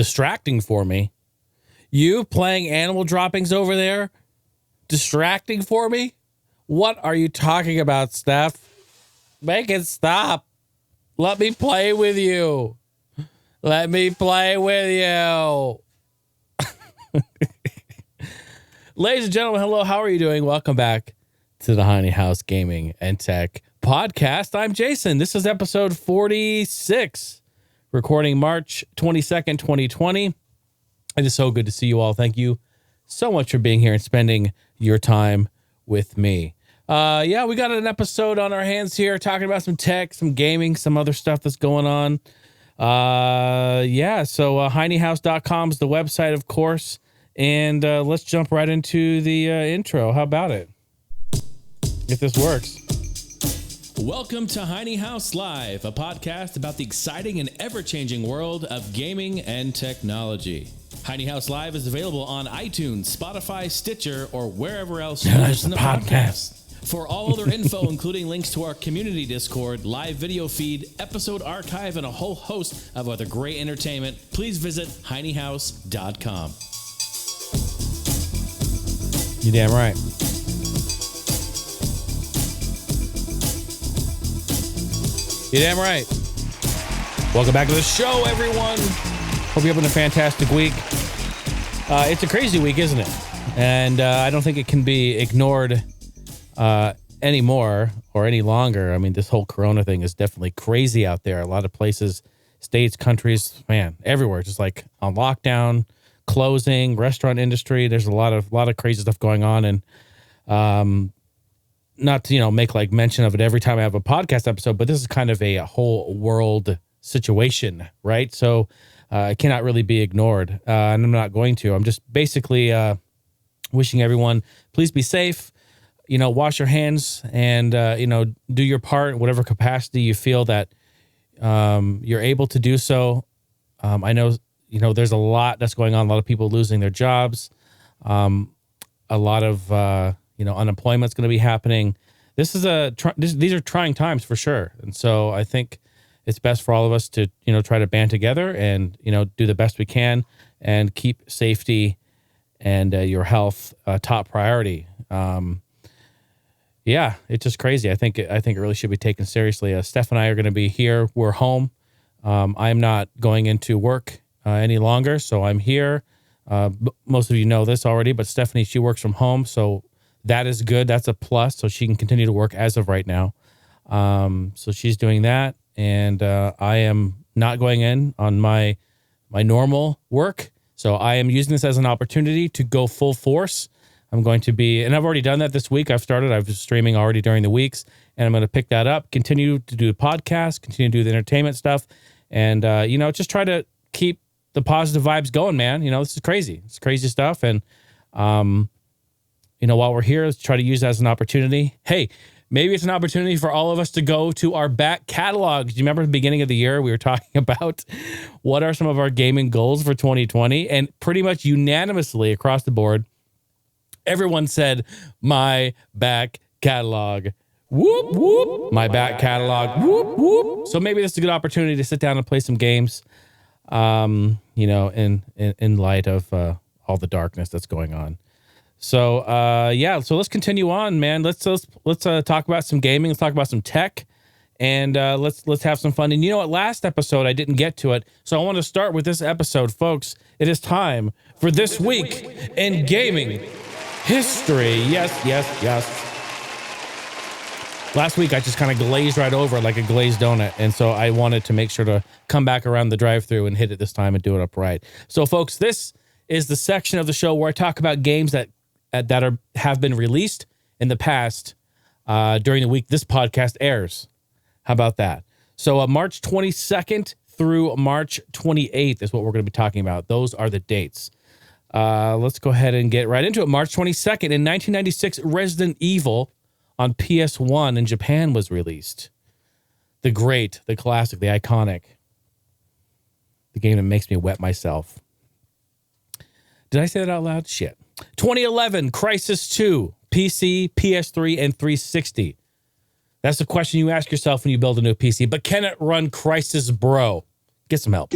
distracting for me. You playing animal droppings over there, distracting for me? What are you talking about, Steph? Make it stop. Let me play with you. Let me play with you. Ladies and gentlemen, hello. How are you doing? Welcome back to the Heine House Gaming and Tech Podcast. I'm Jason. This is episode 46, recording March 22nd, 2020. It is so good to see you all. Thank you so much for being here and spending your time with me. Yeah, we got an episode on our hands here talking about some tech, some gaming, some other stuff that's going on. So HeineHouse.com is the website, of course. And let's jump right into the intro. How about it? If this works. Welcome to Heine House Live, a podcast about the exciting and ever-changing world of gaming and technology. Heine House Live is available on iTunes, Spotify, Stitcher, or wherever else you listen to podcasts. For all other info, including links to our community Discord, live video feed, episode archive, and a whole host of other great entertainment, please visit HeineHouse.com. You damn right. You're damn right. Welcome back to the show, everyone. Hope you're having a fantastic week. It's a crazy week, isn't it? And I don't think it can be ignored anymore or any longer. I mean, this whole corona thing is definitely crazy out there. A lot of places, states, countries, man, everywhere, just like on lockdown, closing, restaurant industry. There's a lot of crazy stuff going on. And not to, make like mention of it every time I have a podcast episode, but this is kind of a whole world situation, right? So it cannot really be ignored. And I'm not going to. I'm just basically wishing everyone, please be safe, wash your hands and, do your part in whatever capacity you feel that you're able to do so. I know, there's a lot that's going on, a lot of people losing their jobs, a lot of, unemployment's going to be happening. These are trying times for sure. And so I think it's best for all of us to, try to band together and, do the best we can and keep safety and your health top priority. Yeah, it's just crazy. I think it really should be taken seriously. Steph and I are going to be here. We're home. I'm not going into work any longer, so I'm here. Most of you know this already, but Stephanie, she works from home, so that is good. That's a plus, so she can continue to work as of right now. So she's doing that, and I am not going in on my normal work, so I am using this as an opportunity to go full force. I'm going to be, and I've already done that this week. I've been streaming already during the weeks, and I'm going to pick that up, continue to do the podcast, continue to do the entertainment stuff, and, just try to keep the positive vibes going, man. This is crazy. It's crazy stuff. And, while we're here, let's try to use that as an opportunity. Hey, maybe it's an opportunity for all of us to go to our back catalog. Do you remember at the beginning of the year, we were talking about what are some of our gaming goals for 2020? And pretty much unanimously across the board, everyone said, my back catalog. Whoop, whoop. My back catalog. Whoop, whoop. So maybe this is a good opportunity to sit down and play some games, in light of all the darkness that's going on. So, so let's continue on, man. Let's talk about some gaming. Let's talk about some tech, and let's have some fun. And you know what? Last episode, I didn't get to it, so I want to start with this episode, folks. It is time for This Week in Gaming History. Yes. Last week, I just kind of glazed right over it like a glazed donut, and so I wanted to make sure to come back around the drive-thru and hit it this time and do it upright. So, folks, this is the section of the show where I talk about games that have been released in the past during the week this podcast airs. How about that? So, March 22nd through March 28th is what we're going to be talking about. Those are the dates. Let's go ahead and get right into it. March 22nd, in 1996, Resident Evil on PS1 in Japan was released. The great, the classic, the iconic. The game that makes me wet myself. Did I say that out loud? Shit. 2011, Crysis 2, PC, PS3, and 360. That's the question you ask yourself when you build a new PC. But can it run Crysis Bro? Get some help.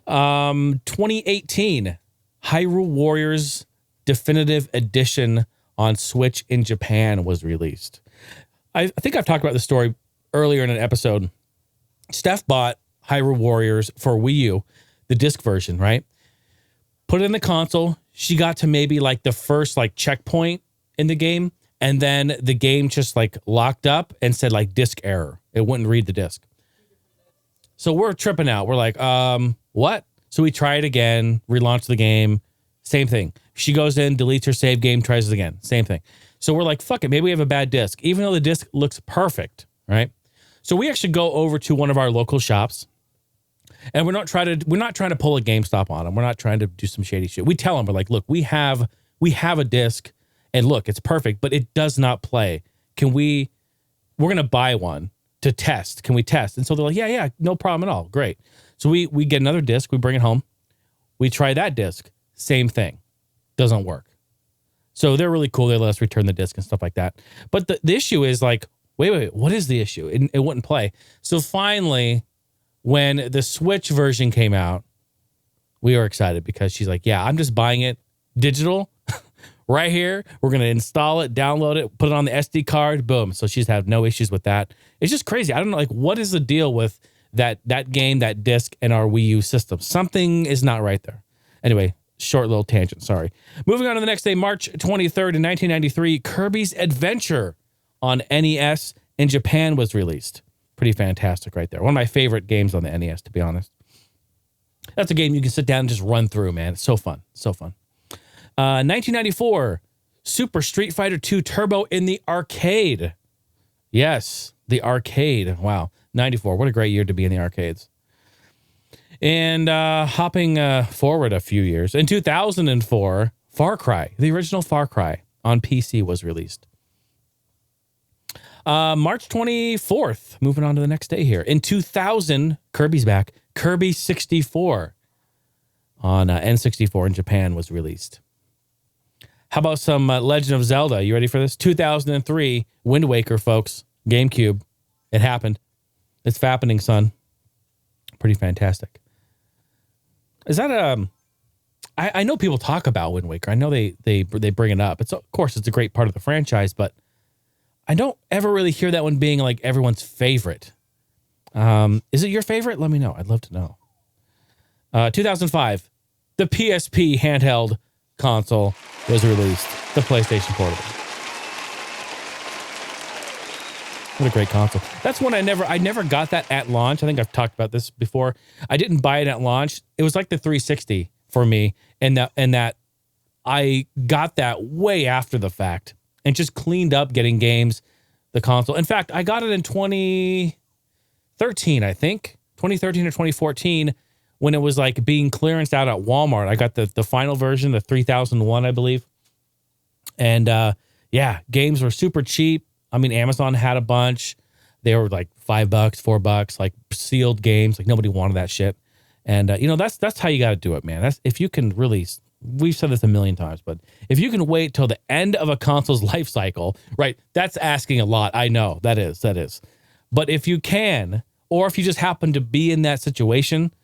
2018, Hyrule Warriors Definitive Edition on Switch in Japan was released. I think I've talked about this story earlier in an episode. Steph bought Hyrule Warriors for Wii U, the disc version, right? Put it in the console. She got to maybe like the first like checkpoint in the game, and then the game just like locked up and said like disc error. It wouldn't read the disc. So we're tripping out. We're like, what? So we try it again, relaunch the game, same thing. She goes in, deletes her save game, tries it again, same thing. So we're like, fuck it, maybe we have a bad disc, even though the disc looks perfect, right? So we actually go over to one of our local shops, and we're not trying to pull a GameStop on them. We're not trying to do some shady shit. We tell them, we're like, look, we have a disc, and look, it's perfect, but it does not play. We're going to buy one to test. Can we test? And so they're like, yeah, no problem at all. Great. So we get another disc, we bring it home. We try that disc. Same thing. Doesn't work. So they're really cool. They let us return the disc and stuff like that. But the issue is like, wait, what is the issue? It wouldn't play. So finally, when the Switch version came out, we were excited because she's like, yeah, I'm just buying it digital right here. We're going to install it, download it, put it on the SD card. Boom. So she's had no issues with that. It's just crazy. I don't know, like, what is the deal with that game, that disc, and our Wii U system? Something is not right there. Anyway, short little tangent. Sorry. Moving on to the next day, March 23rd in 1993, Kirby's Adventure on NES in Japan was released. Pretty fantastic right there. One of my favorite games on the NES, to be honest. That's a game you can sit down and just run through, man. It's so fun. So fun. 1994, Super Street Fighter 2 Turbo in the arcade. Yes, the arcade. Wow. 94. What a great year to be in the arcades. And hopping forward a few years, in 2004, Far Cry, the original Far Cry on PC was released. March 24th, moving on to the next day here. In 2000, Kirby's back. Kirby 64 on N64 in Japan was released. How about some Legend of Zelda? You ready for this? 2003, Wind Waker, folks. GameCube. It happened. It's fappening, son. Pretty fantastic. Is that I know people talk about Wind Waker. I know they bring it up. Of course, it's a great part of the franchise, but I don't ever really hear that one being like everyone's favorite. Is it your favorite? Let me know. I'd love to know. 2005, the PSP handheld console was released. The PlayStation Portable. What a great console. That's one I never got that at launch. I think I've talked about this before. I didn't buy it at launch. It was like the 360 for me, and that I got that way after the fact and just cleaned up getting games, the console. In fact, I got it in 2013, I think. 2013 or 2014, when it was like being clearanced out at Walmart. I got the final version, the 3001, I believe. And yeah, games were super cheap. I mean, Amazon had a bunch. They were like $5, $4, like sealed games. Like nobody wanted that shit. And that's how you got to do it, man. That's if you can really. We've said this a million times, but if you can wait till the end of a console's life cycle, right? That's asking a lot. I know that is. But if you can, or if you just happen to be in that situation,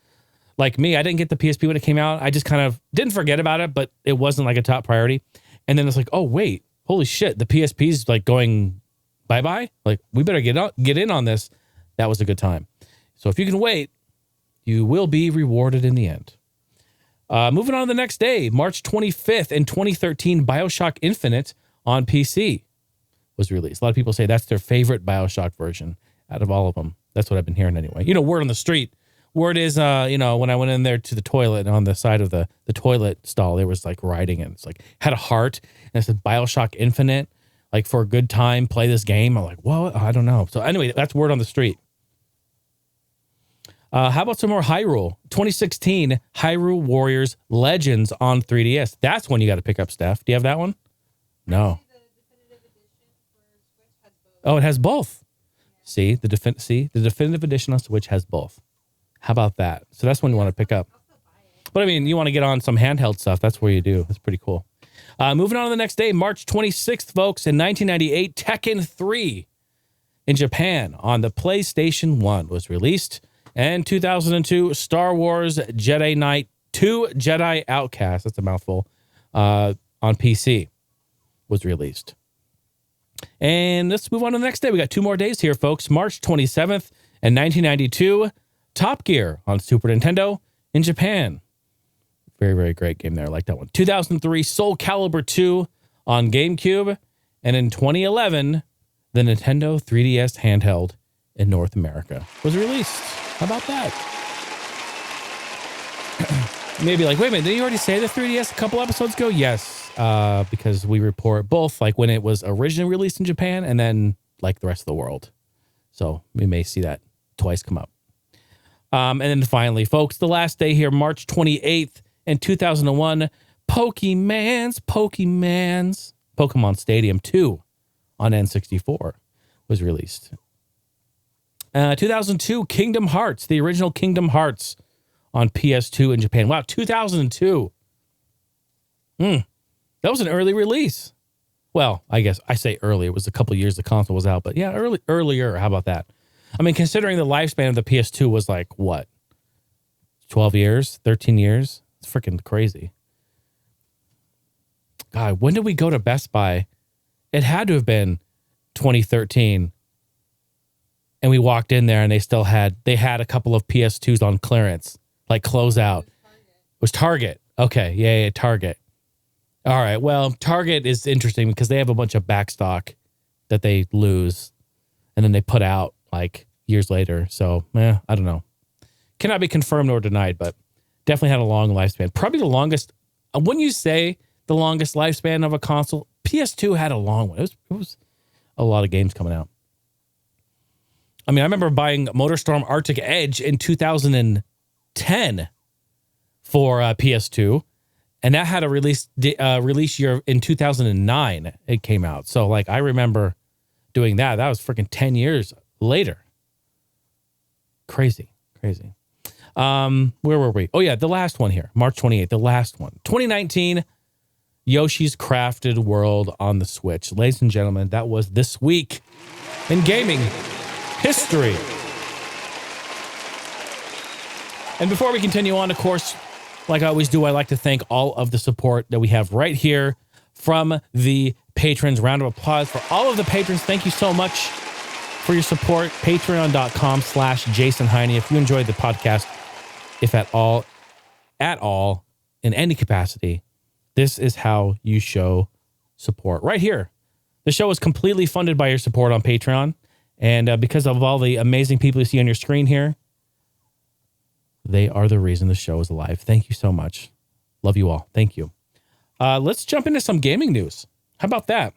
like me, I didn't get the PSP when it came out. I just kind of didn't forget about it, but it wasn't like a top priority. And then it's like, oh wait, holy shit, the PSP's like going bye-bye. Like we better get in on this. That was a good time. So if you can wait, you will be rewarded in the end. Moving on to the next day, March 25th in 2013, BioShock Infinite on PC was released. A lot of people say that's their favorite BioShock version out of all of them. That's what I've been hearing anyway. Word on the street. Word is, when I went in there to the toilet, on the side of the toilet stall, there was like writing, and it's like, had a heart, and it said BioShock Infinite, like for a good time, play this game. I'm like, well, I don't know. So anyway, that's word on the street. How about some more Hyrule? 2016, Hyrule Warriors Legends on 3DS. That's one you got to pick up, Steph. Do you have that one? No. Oh, it has both. See, the definitive edition on Switch has both. How about that? So that's one you want to pick up. But I mean, you want to get on some handheld stuff. That's where you do. That's pretty cool. Moving on to the next day, March 26th, folks, in 1998, Tekken 3 in Japan on the PlayStation 1 was released. And 2002, Star Wars Jedi Knight 2 Jedi Outcast, that's a mouthful, on PC was released. And let's move on to the next day. We got 2 more days here, folks. March 27th and 1992, Top Gear on Super Nintendo in Japan. Very, very great game there. I like that one. 2003, Soul Calibur 2 on GameCube. And in 2011, the Nintendo 3DS handheld in North America was released. How about that? Maybe like, wait a minute, did you already say the 3DS a couple episodes ago? Yes, because we report both like when it was originally released in Japan and then like the rest of the world. So we may see that twice come up. And then finally, folks, the last day here, March 28th in 2001, Pokemon Stadium 2 on N64 was released. 2002, Kingdom Hearts, the original Kingdom Hearts on PS2 in Japan. Wow, 2002. That was an early release. Well, I guess I say early. It was a couple years the console was out, but yeah, earlier. How about that? I mean, considering the lifespan of the PS2 was like, what? 12 years? 13 years? It's freaking crazy. God, when did we go to Best Buy? It had to have been 2013. And we walked in there and they had a couple of PS2s on clearance, like closeout. It was Target. Okay. Yeah, Target. All right. Well, Target is interesting because they have a bunch of backstock that they lose and then they put out like years later. So, I don't know. Cannot be confirmed or denied, but definitely had a long lifespan. Probably the longest. When you say the longest lifespan of a console, PS2 had a long one. It was a lot of games coming out. I mean, I remember buying MotorStorm Arctic Edge in 2010 for PS2, and that had a release year in 2009. It came out, so like I remember doing that. That was freaking 10 years later. Crazy. Where were we? Oh yeah, the last one here, March 28th. The last one, 2019, Yoshi's Crafted World on the Switch. Ladies and gentlemen, that was this week in gaming history. And before we continue on, of course, like I always do, I like to thank all of the support that we have right here from the patrons. Round of applause for all of the patrons. Thank you so much for your support. Patreon.com/Jason Heine. If you enjoyed the podcast, if at all, in any capacity, this is how you show support right here. The show is completely funded by your support on Patreon. And because of all the amazing people you see on your screen here, they are the reason the show is alive. Thank you so much. Love you all. Thank you. Let's jump into some gaming news. How about that?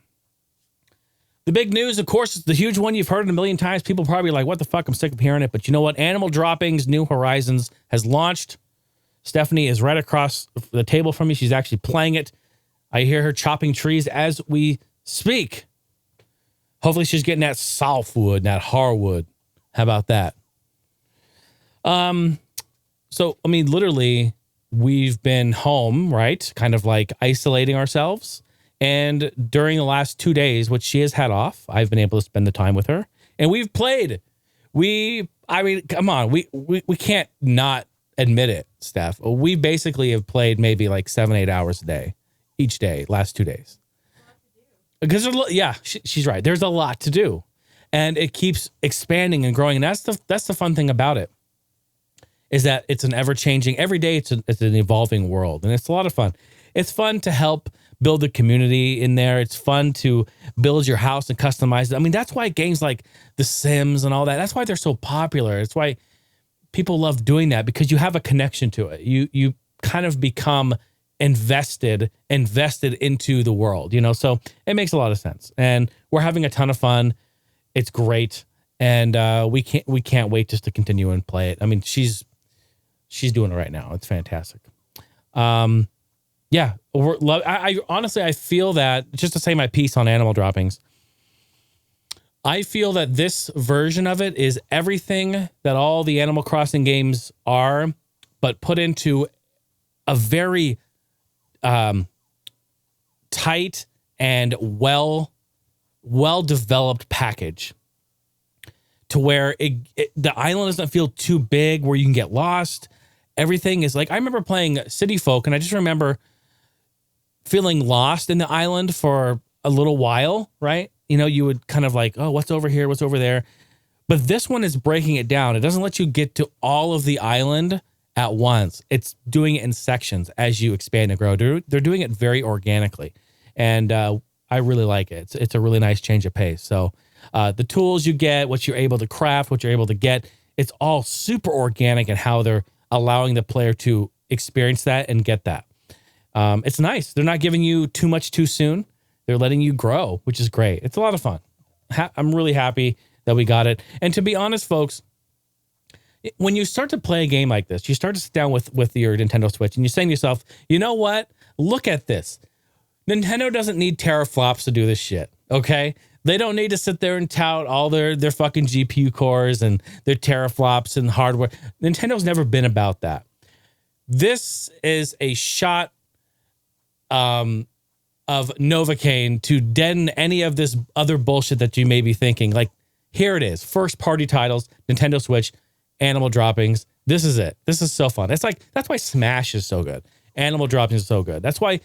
The big news, of course, is the huge one. You've heard it a million times. People probably like, what the fuck? I'm sick of hearing it. But you know what? Animal Droppings New Horizons has launched. Stephanie is right across the table from me. She's actually playing it. I hear her chopping trees as we speak. Hopefully she's getting that softwood, that hardwood. How about that? So, I mean, literally, we've been home, right? Kind of like isolating ourselves. And during the last 2 days, which she has had off, I've been able to spend the time with her. And we've played. Come on. We can't not admit it, Steph. We basically have played maybe like 7-8 hours a day, each day, last 2 days. Because she's right. There's a lot to do, and it keeps expanding and growing. And that's the fun thing about it, is that it's an ever changing. Every day it's an evolving world, and it's a lot of fun. It's fun to help build a community in there. It's fun to build your house and customize it. I mean, that's why games like The Sims and all that. That's why they're so popular. It's why people love doing that, because you have a connection to it. You kind of become invested into the world, so it makes a lot of sense, and we're having a ton of fun. It's great, and we can't wait just to continue and play it. I mean, she's doing it right now. It's fantastic. I honestly, I feel that, just to say my piece on Animal Droppings, I feel that this version of it is everything that all the Animal Crossing games are, but put into a very tight and well developed package to where the island doesn't feel too big where you can get lost. Everything is like, I remember playing City Folk, and I just remember feeling lost in the island for a little while, right? You know, you would kind of like, oh, what's over here? What's over there? But this one is breaking it down. It doesn't let you get to all of the island at once. It's doing it in sections as you expand and grow. They're doing it very organically. And I really like it. It's a really nice change of pace. So the tools you get, what you're able to craft, what you're able to get, it's all super organic in how they're allowing the player to experience that and get that. It's nice. They're not giving you too much too soon. They're letting you grow, which is great. It's a lot of fun. I'm really happy that we got it. And to be honest, folks, when you start to play a game like this, you start to sit down with your Nintendo Switch and you're saying to yourself, you know what? Look at this. Nintendo doesn't need teraflops to do this shit, okay? They don't need to sit there and tout all their fucking GPU cores and their teraflops and hardware. Nintendo's never been about that. This is a shot of Novocaine to deaden any of this other bullshit that you may be thinking. Like, here it is. First party titles, Nintendo Switch, Animal Droppings. This is it. This is so fun. It's like, that's why Smash is so good. Animal Droppings is so good. That's why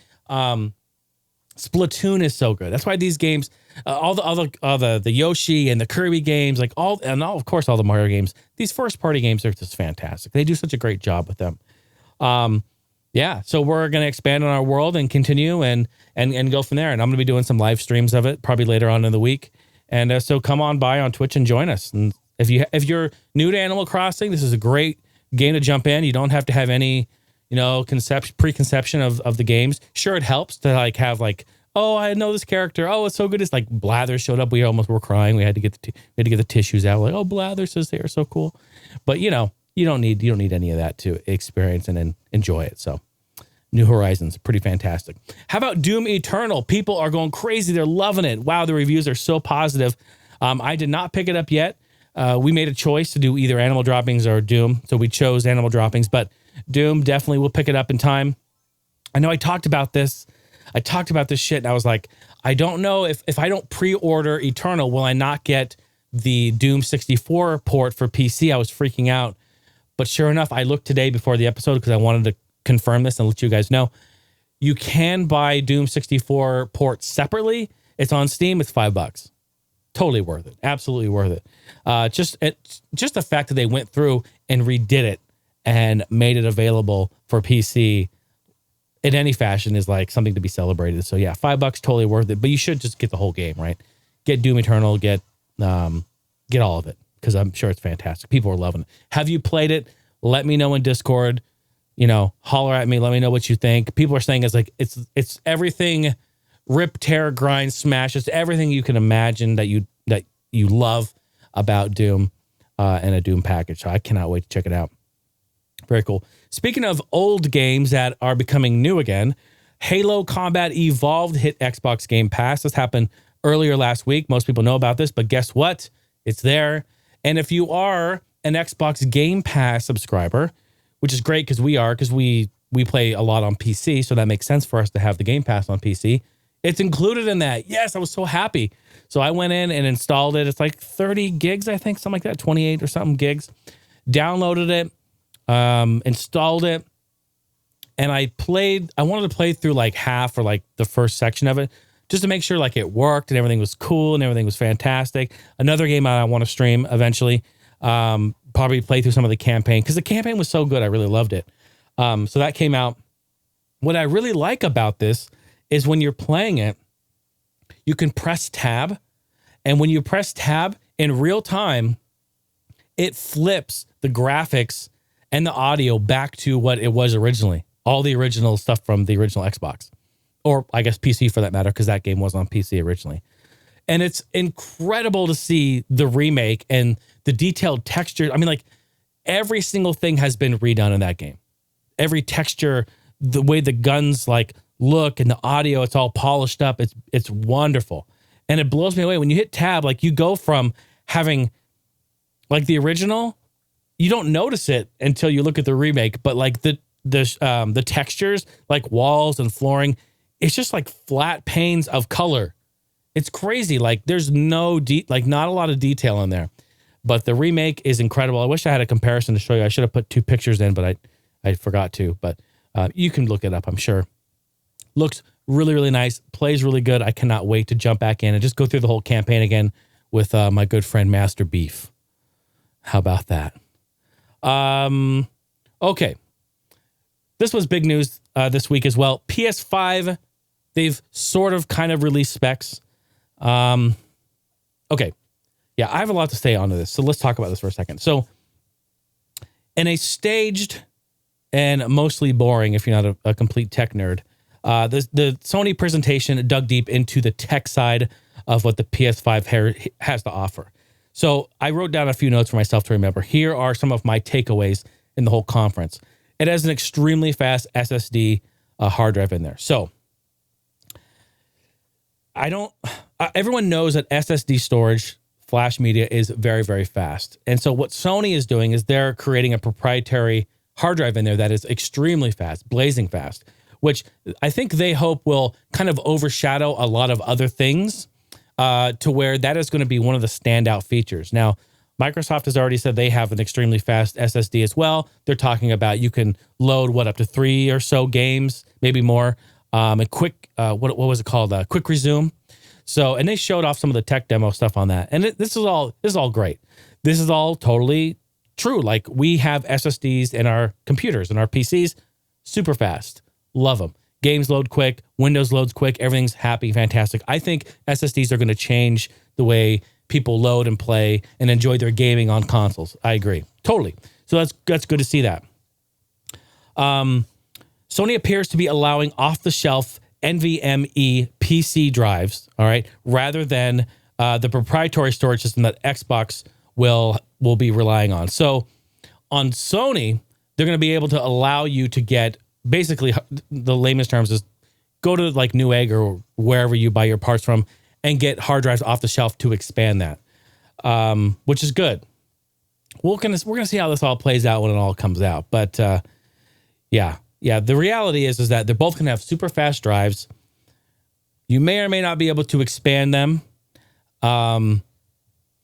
Splatoon is so good. That's why these games, all the Yoshi and the Kirby games, like of course all the Mario games, these first party games are just fantastic. They do such a great job with them. Yeah, so we're going to expand on our world and continue and go from there. And I'm going to be doing some live streams of it probably later on in the week. And so come on by on Twitch and join us. And if you're new to Animal Crossing, this is a great game to jump in. You don't have to have any, preconception of the games. Sure, it helps to like have like, oh, I know this character. Oh, it's so good. It's like Blathers showed up. We almost were crying. We had to get the tissues out. Like, oh, Blathers says they are so cool. But you don't need any of that to experience and enjoy it. So New Horizons, pretty fantastic. How about Doom Eternal? People are going crazy. They're loving it. Wow, the reviews are so positive. I did not pick it up yet. We made a choice to do either Animal Droppings or Doom. So we chose Animal Droppings, but Doom definitely will pick it up in time. I know I talked about this shit and I was like, I don't know if I don't pre-order Eternal, will I not get the Doom 64 port for PC? I was freaking out. But sure enough, I looked today before the episode because I wanted to confirm this and let you guys know. You can buy Doom 64 port separately. It's on Steam. It's $5. Totally worth it. Absolutely worth it. Just the fact that they went through and redid it and made it available for PC in any fashion is like something to be celebrated. So yeah, $5 totally worth it. But you should just get the whole game, right? Get Doom Eternal, get all of it, because I'm sure it's fantastic. People are loving it. Have you played it? Let me know in Discord. Holler at me. Let me know what you think. People are saying it's everything. Rip, tear, grind, smash. It's everything you can imagine that you love about Doom and a Doom package. So I cannot wait to check it out. Very cool. Speaking of old games that are becoming new again, Halo Combat Evolved hit Xbox Game Pass. This happened earlier last week. Most people know about this, but guess what? It's there. And if you are an Xbox Game Pass subscriber, which is great because we play a lot on PC, so that makes sense for us to have the Game Pass on PC. It's included in that. Yes, I was so happy. So I went in and installed it. It's like 30 gigs, I think, something like that, 28 or something gigs. Downloaded it, installed it, and I wanted to play through like half or like the first section of it just to make sure like it worked and everything was cool and everything was fantastic. Another game I want to stream eventually, probably play through some of the campaign because the campaign was so good. I really loved it. So that came out. What I really like about this is when you're playing it, you can press tab. And when you press tab in real time, it flips the graphics and the audio back to what it was originally. All the original stuff from the original Xbox. Or I guess PC for that matter, because that game was on PC originally. And it's incredible to see the remake and the detailed texture. I mean, like, every single thing has been redone in that game. Every texture, the way the guns like look and the audio, it's all polished up. It's wonderful. And it blows me away. When you hit tab, like, you go from having like the original, you don't notice it until you look at the remake, but like the textures, like walls and flooring, it's just like flat panes of color. It's crazy. Like, there's not a lot of detail in there. But the remake is incredible. I wish I had a comparison to show you. I should have put 2 pictures in, but I forgot to. But you can look it up, I'm sure. Looks really, really nice. Plays really good. I cannot wait to jump back in and just go through the whole campaign again with my good friend Master Beef. How about that? Okay. This was big news this week as well. PS5, they've sort of kind of released specs. Okay. Yeah, I have a lot to say on this, so let's talk about this for a second. So, in a staged and mostly boring, if you're not a complete tech nerd, the Sony presentation dug deep into the tech side of what the PS5 has to offer. So, I wrote down a few notes for myself to remember. Here are some of my takeaways in the whole conference. It has an extremely fast SSD hard drive in there. So, everyone knows that SSD storage, flash media, is very, very fast. And so what Sony is doing is they're creating a proprietary hard drive in there that is extremely fast, blazing fast, which I think they hope will kind of overshadow a lot of other things to where that is going to be one of the standout features. Now, Microsoft has already said they have an extremely fast SSD as well. They're talking about you can load, up to 3 or so games, maybe more, a quick, what was it called? Quick resume. So, and they showed off some of the tech demo stuff on that. And this is all great. This is all totally true. Like, we have SSDs in our computers and our PCs, super fast. Love them. Games load quick, Windows loads quick, everything's happy, fantastic. I think SSDs are going to change the way people load and play and enjoy their gaming on consoles. I agree. Totally. So that's good to see that. Sony appears to be allowing off-the-shelf NVMe PC drives, all right, rather than the proprietary storage system that Xbox will be relying on. So on Sony, they're going to be able to allow you to get, basically, the lamest terms is go to like Newegg or wherever you buy your parts from and get hard drives off the shelf to expand that, which is good. We're gonna see how this all plays out when it all comes out. But yeah. The reality is that they're both gonna have super fast drives. You may or may not be able to expand them. And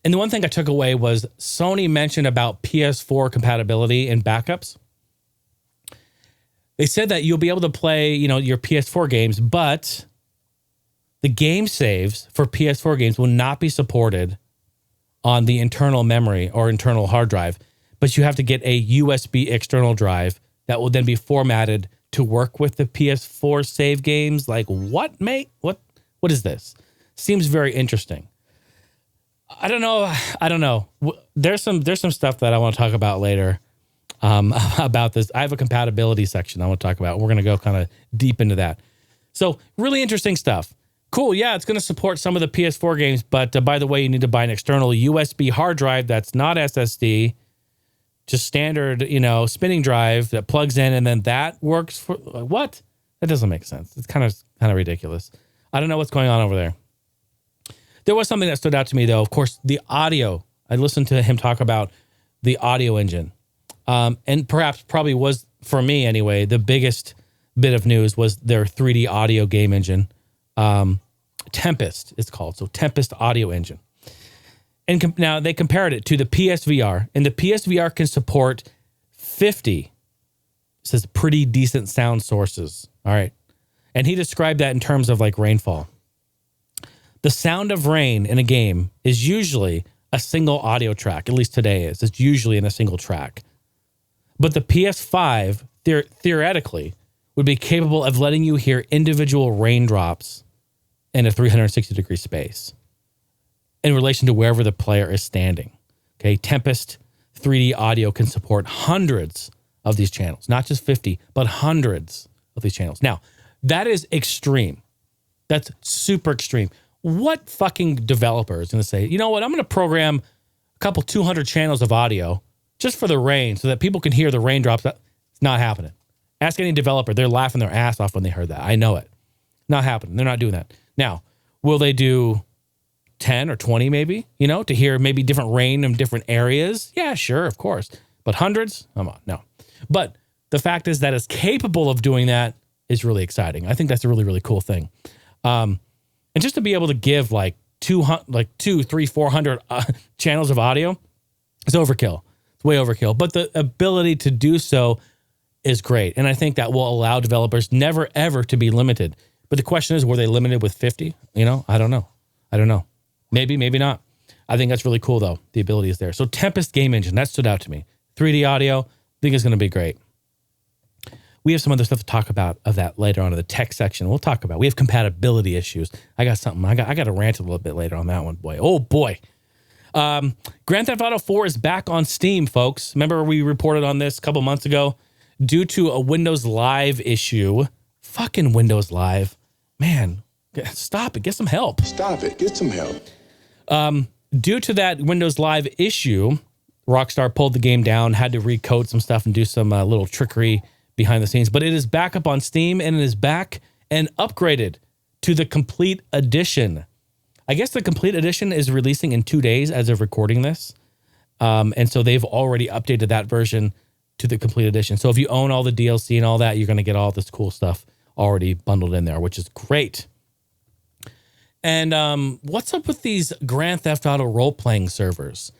the one thing I took away was Sony mentioned about PS4 compatibility and backups. They said that you'll be able to play, your PS4 games, but the game saves for PS4 games will not be supported on the internal memory or internal hard drive, but you have to get a USB external drive that will then be formatted to work with the PS4 save games. Like, what, mate? What is this? Seems very interesting. I don't know. There's some stuff that I want to talk about later about this. I have a compatibility section I want to talk about. We're going to go kind of deep into that. So really interesting stuff. Cool. Yeah, it's going to support some of the PS4 games, but by the way, you need to buy an external USB hard drive that's not SSD, just standard, spinning drive that plugs in, and then that works for what? That doesn't make sense. It's kind of ridiculous. I don't know what's going on over there. There was something that stood out to me, though. Of course, the audio. I listened to him talk about the audio engine, and probably was, for me anyway, the biggest bit of news was their 3D audio game engine. Tempest, it's called. So Tempest audio engine. And now they compared it to the PSVR, and the PSVR can support 50, it says pretty decent sound sources. All right. And he described that in terms of like rainfall. The sound of rain in a game is usually a single audio track, at least today is. It's usually in a single track. But the PS5, theoretically, would be capable of letting you hear individual raindrops in a 360-degree space in relation to wherever the player is standing. Okay, Tempest 3D audio can support hundreds of these channels, not just 50, but hundreds of these channels. Now, that is extreme. That's super extreme. What fucking developer is going to say, you know what, I'm going to program a couple 200 channels of audio just for the rain so that people can hear the raindrops? It's not happening. Ask any developer. They're laughing their ass off when they heard that. I know it. Not happening. They're not doing that. Now, will they do 10 or 20 maybe, to hear maybe different rain in different areas? Yeah, sure, of course. But hundreds? Come on, no. But the fact is that it's capable of doing that is really exciting. I think that's a really, really cool thing. And just to be able to give like 200, 300, 400 channels of audio, It's overkill. It's way overkill. But the ability to do so is great. And I think that will allow developers never, ever to be limited. But the question is, were they limited with 50? I don't know. Maybe, maybe not. I think that's really cool, though. The ability is there. So Tempest Game Engine, that stood out to me. 3D audio, I think it's going to be great. We have some other stuff to talk about of that later on in the tech section. We'll talk about. We have compatibility issues. I got something. I got to rant a little bit later on that one, boy. Oh, boy. Grand Theft Auto 4 is back on Steam, folks. Remember we reported on this a couple months ago? Due to a Windows Live issue. Fucking Windows Live. Man, stop it. Get some help. Stop it. Get some help. Due to that Windows Live issue, Rockstar pulled the game down, had to recode some stuff and do some little trickery behind the scenes. But it is back up on Steam, and it is back and upgraded to the Complete Edition. I guess the Complete Edition is releasing in 2 days as of recording this. And so they've already updated that version to the Complete Edition. So if you own all the DLC and all that, you're going to get all this cool stuff already bundled in there, which is great. And what's up with these Grand Theft Auto role-playing servers?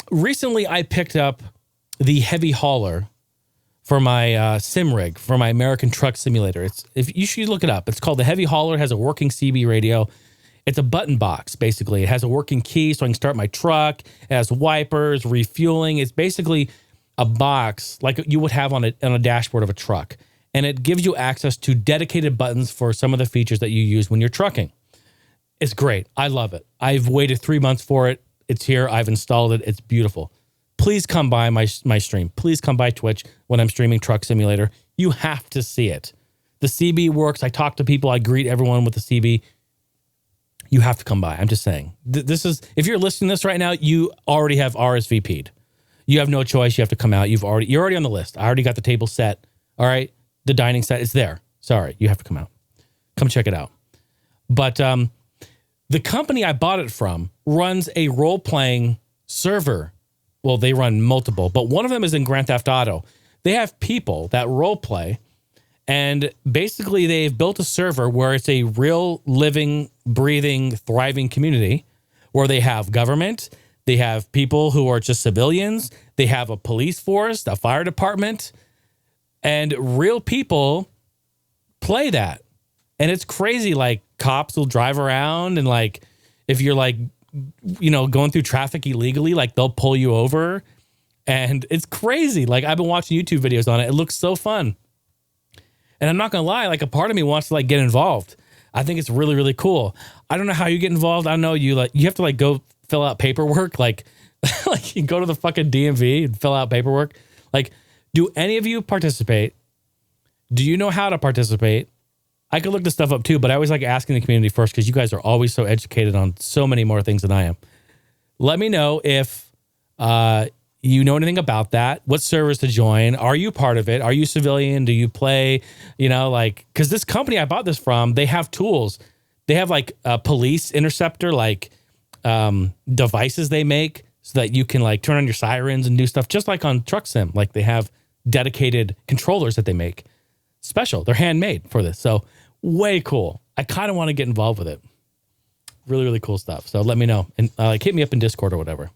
Recently, I picked up the heavy hauler for my sim rig, for my American Truck Simulator. You should look it up. It's called the Heavy Hauler. It has a working CB radio. It's a button box, basically. It has a working key so I can start my truck. It has wipers, refueling. It's basically a box like you would have on a dashboard of a truck. And it gives you access to dedicated buttons for some of the features that you use when you're trucking. It's great. I love it. I've waited 3 months for it. It's here. I've installed it. It's beautiful. Please come by my stream. Please come by Twitch when I'm streaming Truck Simulator. You have to see it. The CB works. I talk to people. I greet everyone with the CB. You have to come by. I'm just saying. This is, if you're listening to this right now, you already have RSVP'd. You have no choice. You have to come out. You're already on the list. I already got the table set. All right. The dining set is there. Sorry. You have to come out. Come check it out. But the company I bought it from runs a role-playing server. Well, they run multiple, but one of them is in Grand Theft Auto. They have people that role-play, and basically they've built a server where it's a real living, breathing, thriving community where they have government, they have people who are just civilians, they have a police force, a fire department, and real people play that. And it's crazy. Like, cops will drive around, and like, if you're like, going through traffic illegally, like they'll pull you over, and it's crazy. Like, I've been watching YouTube videos on it. It looks so fun. And I'm not going to lie, like, a part of me wants to like get involved. I think it's really, really cool. I don't know how you get involved. I don't know. You have to like go fill out paperwork. Like, like you go to the fucking DMV and fill out paperwork. Like, do any of you participate? Do you know how to participate? I could look this stuff up too, but I always like asking the community first because you guys are always so educated on so many more things than I am. Let me know if you know anything about that. What servers to join? Are you part of it? Are you civilian? Do you play? Because this company I bought this from, they have tools. They have like a police interceptor, like devices they make so that you can like turn on your sirens and do stuff just like on Truck Sim. Like, they have dedicated controllers that they make. Special. They're handmade for this. So way cool. I kind of want to get involved with it. Really, really cool stuff. So let me know. And hit me up in Discord or whatever.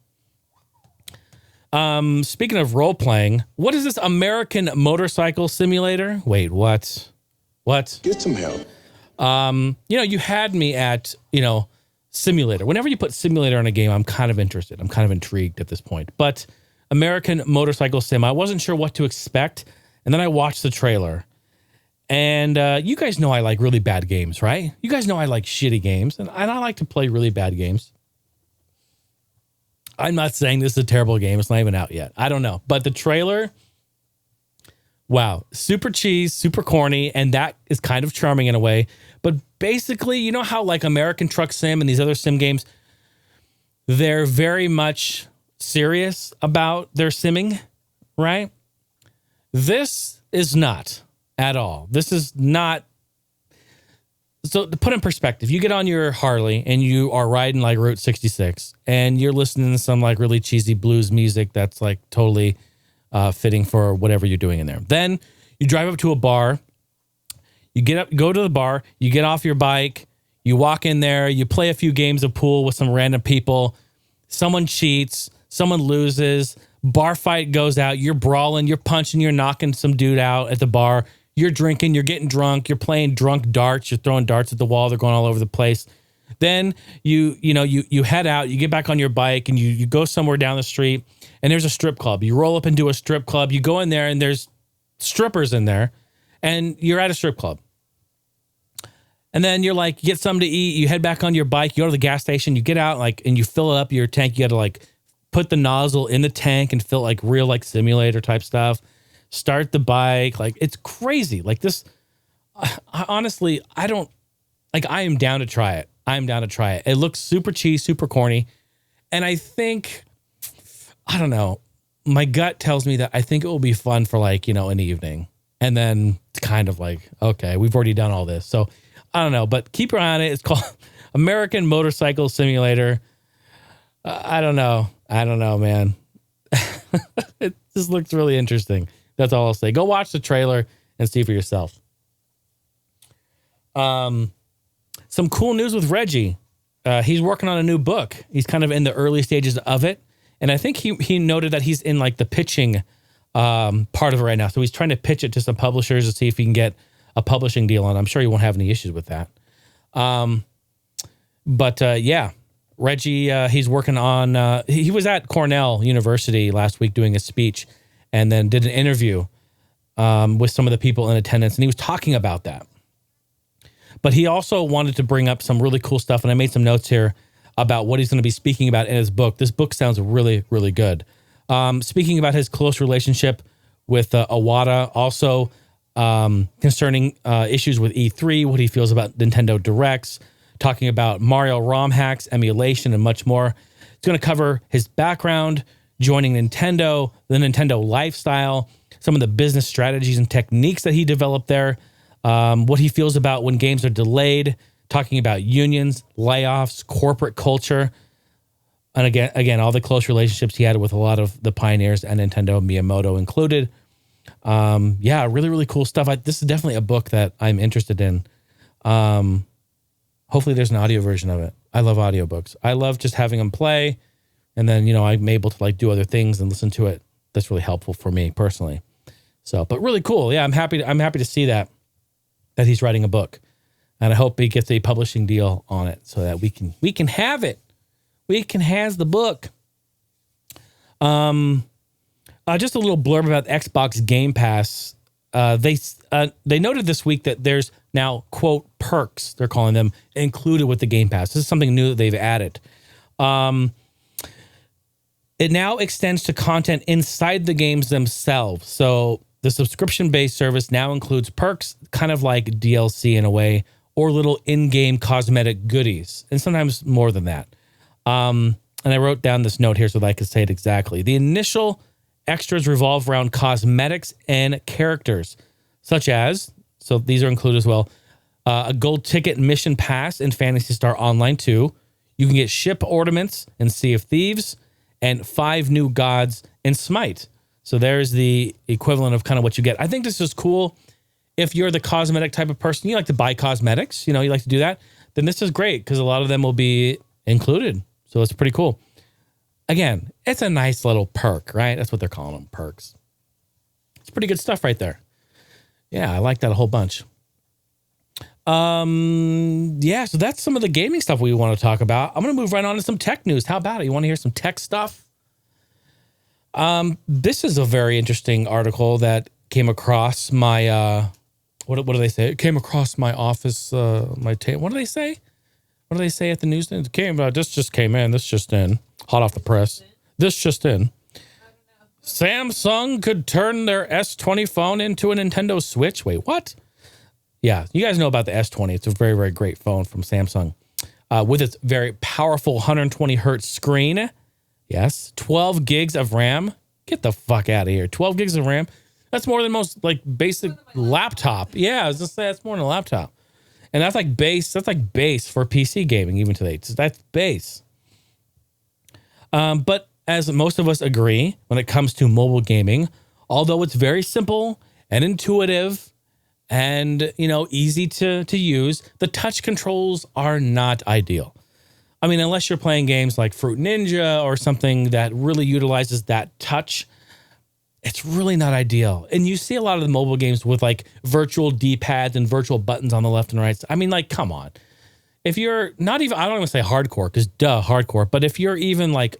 Speaking of role playing, what is this American Motorcycle Simulator? Wait, what? Get some help. You had me at, simulator. Whenever you put simulator in a game, I'm kind of interested. I'm kind of intrigued at this point. But American Motorcycle Sim, I wasn't sure what to expect. And then I watched the trailer. And you guys know I like really bad games, right? You guys know I like shitty games, and I like to play really bad games. I'm not saying this is a terrible game. It's not even out yet. I don't know. But the trailer, wow, super cheese, super corny, and that is kind of charming in a way. But basically, you know how like American Truck Sim and these other sim games, they're very much serious about their simming, right? This is not. At all. This is not. So to put in perspective, you get on your Harley and you are riding like Route 66 and you're listening to some like really cheesy blues music that's like totally fitting for whatever you're doing in there. Then you drive up to a bar, you get up, go to the bar, you get off your bike, you walk in there, you play a few games of pool with some random people, someone cheats, someone loses, bar fight goes out, you're brawling, you're punching, you're knocking some dude out at the bar, you're drinking, you're getting drunk, you're playing drunk darts, you're throwing darts at the wall, they're going all over the place. Then you head out, you get back on your bike and you go somewhere down the street and there's a strip club. You roll up into a strip club, you go in there and there's strippers in there and you're at a strip club. And then you're like, you get something to eat, you head back on your bike, you go to the gas station, you get out like, and you fill up your tank. You got to like put the nozzle in the tank and fill like real like simulator type stuff. Start the bike. Like it's crazy. Like this, honestly, I am down to try it. I'm down to try it. It looks super cheesy, super corny. And I think, I don't know, my gut tells me that I think it will be fun for like, an evening. And then it's kind of like, okay, we've already done all this. So I don't know, but keep your eye on it. It's called American Motorcycle Simulator. I don't know, man. It just looks really interesting. That's all I'll say. Go watch the trailer and see for yourself. Some cool news with Reggie. He's working on a new book. He's kind of in the early stages of it. And I think he noted that he's in like the pitching part of it right now. So he's trying to pitch it to some publishers to see if he can get a publishing deal on. I'm sure he won't have any issues with that. Yeah, Reggie, he's working on, he was at Cornell University last week doing a speech and then did an interview with some of the people in attendance. And he was talking about that. But he also wanted to bring up some really cool stuff. And I made some notes here about what he's going to be speaking about in his book. This book sounds really, really good. Speaking about his close relationship with Iwata, also concerning issues with E3, what he feels about Nintendo Directs, talking about Mario ROM hacks, emulation, and much more. It's going to cover his background, joining Nintendo, the Nintendo lifestyle, some of the business strategies and techniques that he developed there, what he feels about when games are delayed, talking about unions, layoffs, corporate culture, and again, all the close relationships he had with a lot of the pioneers and Nintendo, Miyamoto included. Really, really cool stuff. This is definitely a book that I'm interested in. Hopefully there's an audio version of it. I love audiobooks. I love just having them play. And then, I'm able to like do other things and listen to it. That's really helpful for me personally. So, but really cool. Yeah. I'm happy to see that he's writing a book, and I hope he gets a publishing deal on it so that we can have it. We can has the book. Just a little blurb about Xbox Game Pass. They noted this week that there's now, quote, perks, they're calling them, included with the Game Pass. This is something new that they've added. It now extends to content inside the games themselves. So the subscription-based service now includes perks, kind of like DLC in a way, or little in-game cosmetic goodies, and sometimes more than that. And I wrote down this note here so that I could say it exactly. The initial extras revolve around cosmetics and characters, such as, so these are included as well, a gold ticket mission pass in Phantasy Star Online 2. You can get ship ornaments in Sea of Thieves, and 5 new gods in Smite. So there's the equivalent of kind of what you get. I think this is cool. If you're the cosmetic type of person, you like to buy cosmetics, you like to do that, then this is great because a lot of them will be included. So it's pretty cool. Again, it's a nice little perk, right? That's what they're calling them, perks. It's pretty good stuff right there. Yeah, I like that a whole bunch. So that's some of the gaming stuff we want to talk about. I'm going to move right on to some tech news. How about it? You want to hear some tech stuff? This is a very interesting article that came across my, what do they say? It came across my office, what do they say? What do they say at the news? This just came in. This just in. Hot off the press. This just in. Samsung could turn their S20 phone into a Nintendo Switch. Wait, what? Yeah, you guys know about the S20. It's a very, very great phone from Samsung with its very powerful 120 hertz screen. Yes, 12 gigs of RAM. Get the fuck out of here. 12 gigs of RAM. That's more than most like basic laptop. Yeah, I was just saying that's more than a laptop. And that's like base. That's like base for PC gaming even today. So that's base. But as most of us agree, when it comes to mobile gaming, although it's very simple and intuitive and, easy to use, the touch controls are not ideal. I mean, unless you're playing games like Fruit Ninja or something that really utilizes that touch, it's really not ideal. And you see a lot of the mobile games with like virtual D-pads and virtual buttons on the left and right. I mean, like, come on. If you're not even, I don't even say hardcore because hardcore, but if you're even like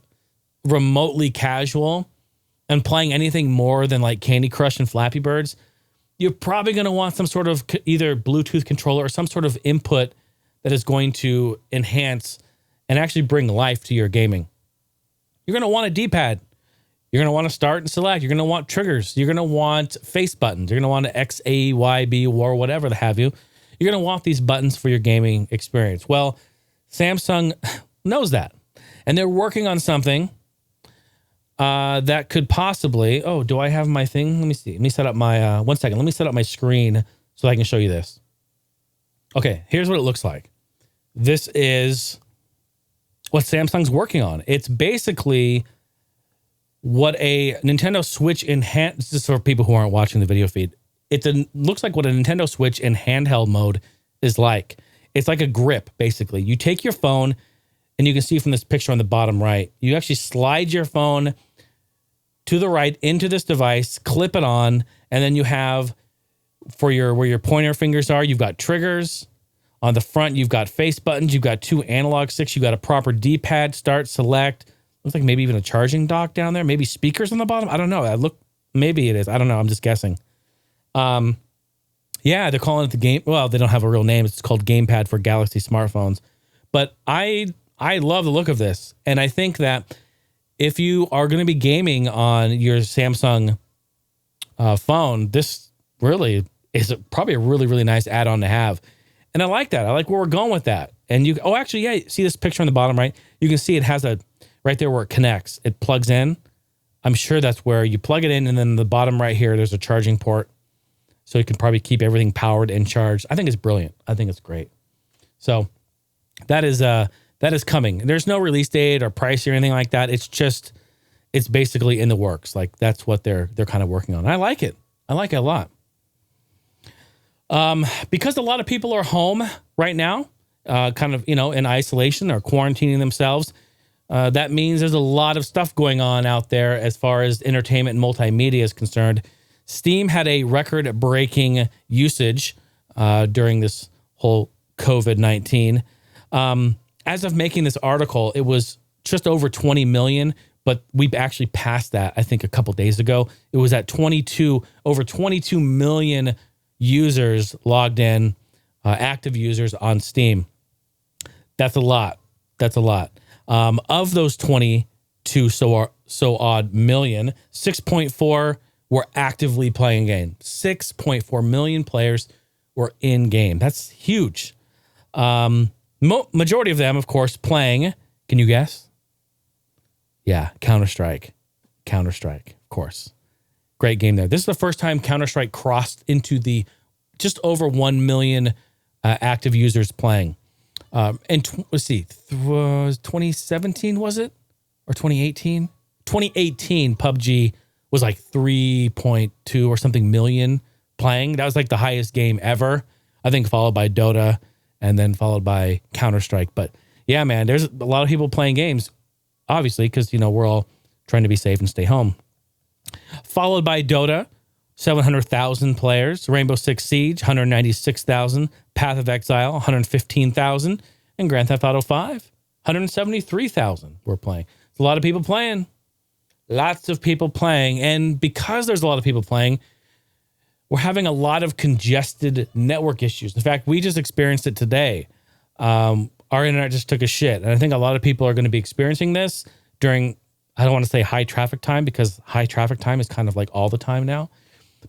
remotely casual and playing anything more than like Candy Crush and Flappy Birds, you're probably going to want some sort of either Bluetooth controller or some sort of input that is going to enhance and actually bring life to your gaming. You're going to want a D-pad. You're going to want to start and select. You're going to want triggers. You're going to want face buttons. You're going to want X, A, Y, B, or whatever have you. You're going to want these buttons for your gaming experience. Well, Samsung knows that. And they're working on something that could possibly... Oh, do I have my thing? Let me see. Let me set up my... one second. Let me set up my screen so I can show you this. Okay, here's what it looks like. This is what Samsung's working on. It's basically what a Nintendo Switch in hand... This is for people who aren't watching the video feed. Looks like what a Nintendo Switch in handheld mode is like. It's like a grip, basically. You take your phone, and you can see from this picture on the bottom right, you actually slide your phone to the right into this device, clip it on, and then you have where your pointer fingers are, you've got triggers. On the front, you've got face buttons. You've got 2 analog sticks. You've got a proper D-pad, start, select. Looks like maybe even a charging dock down there. Maybe speakers on the bottom. I don't know. Maybe it is. I don't know. I'm just guessing. Yeah, they're calling it the game. Well, they don't have a real name. It's called gamepad for Galaxy smartphones. But I love the look of this. And I think that if you are going to be gaming on your Samsung phone, this really is probably a really, really nice add-on to have. And I like that. I like where we're going with that. And actually, yeah, see this picture on the bottom right? You can see it has right there where it connects. It plugs in. I'm sure that's where you plug it in, and then the bottom right here, there's a charging port. So you can probably keep everything powered and charged. I think it's brilliant. I think it's great. So that is coming. There's no release date or price or anything like that. It's basically in the works. Like that's what they're kind of working on. I like it. I like it a lot. Because a lot of people are home right now, kind of, in isolation or quarantining themselves. That means there's a lot of stuff going on out there as far as entertainment and multimedia is concerned. Steam had a record-breaking usage during this whole COVID-19. As of making this article, it was just over 20 million, but we actually passed that, I think, a couple days ago. It was at over 22 million users logged in, active users on Steam. That's a lot. Of those 22 so odd million, 6.4 were actively playing game. 6.4 million players were in game. That's huge. Majority of them, of course, playing. Can you guess? Yeah, Counter-Strike, of course. Great game there. This is the first time Counter-Strike crossed into the just over 1 million active users playing. And let's see, 2017 was it? Or 2018? 2018 PUBG was like 3.2 or something million playing. That was like the highest game ever. I think followed by Dota and then followed by Counter-Strike. But yeah, man, there's a lot of people playing games, obviously, because, we're all trying to be safe and stay home. Followed by Dota, 700,000 players. Rainbow Six Siege, 196,000. Path of Exile, 115,000. And Grand Theft Auto 5, 173,000 were playing. It's a lot of people playing. Lots of people playing. And because there's a lot of people playing, we're having a lot of congested network issues. In fact, we just experienced it today. Our internet just took a shit. And I think a lot of people are going to be experiencing this during, I don't want to say high traffic time, because high traffic time is kind of like all the time now.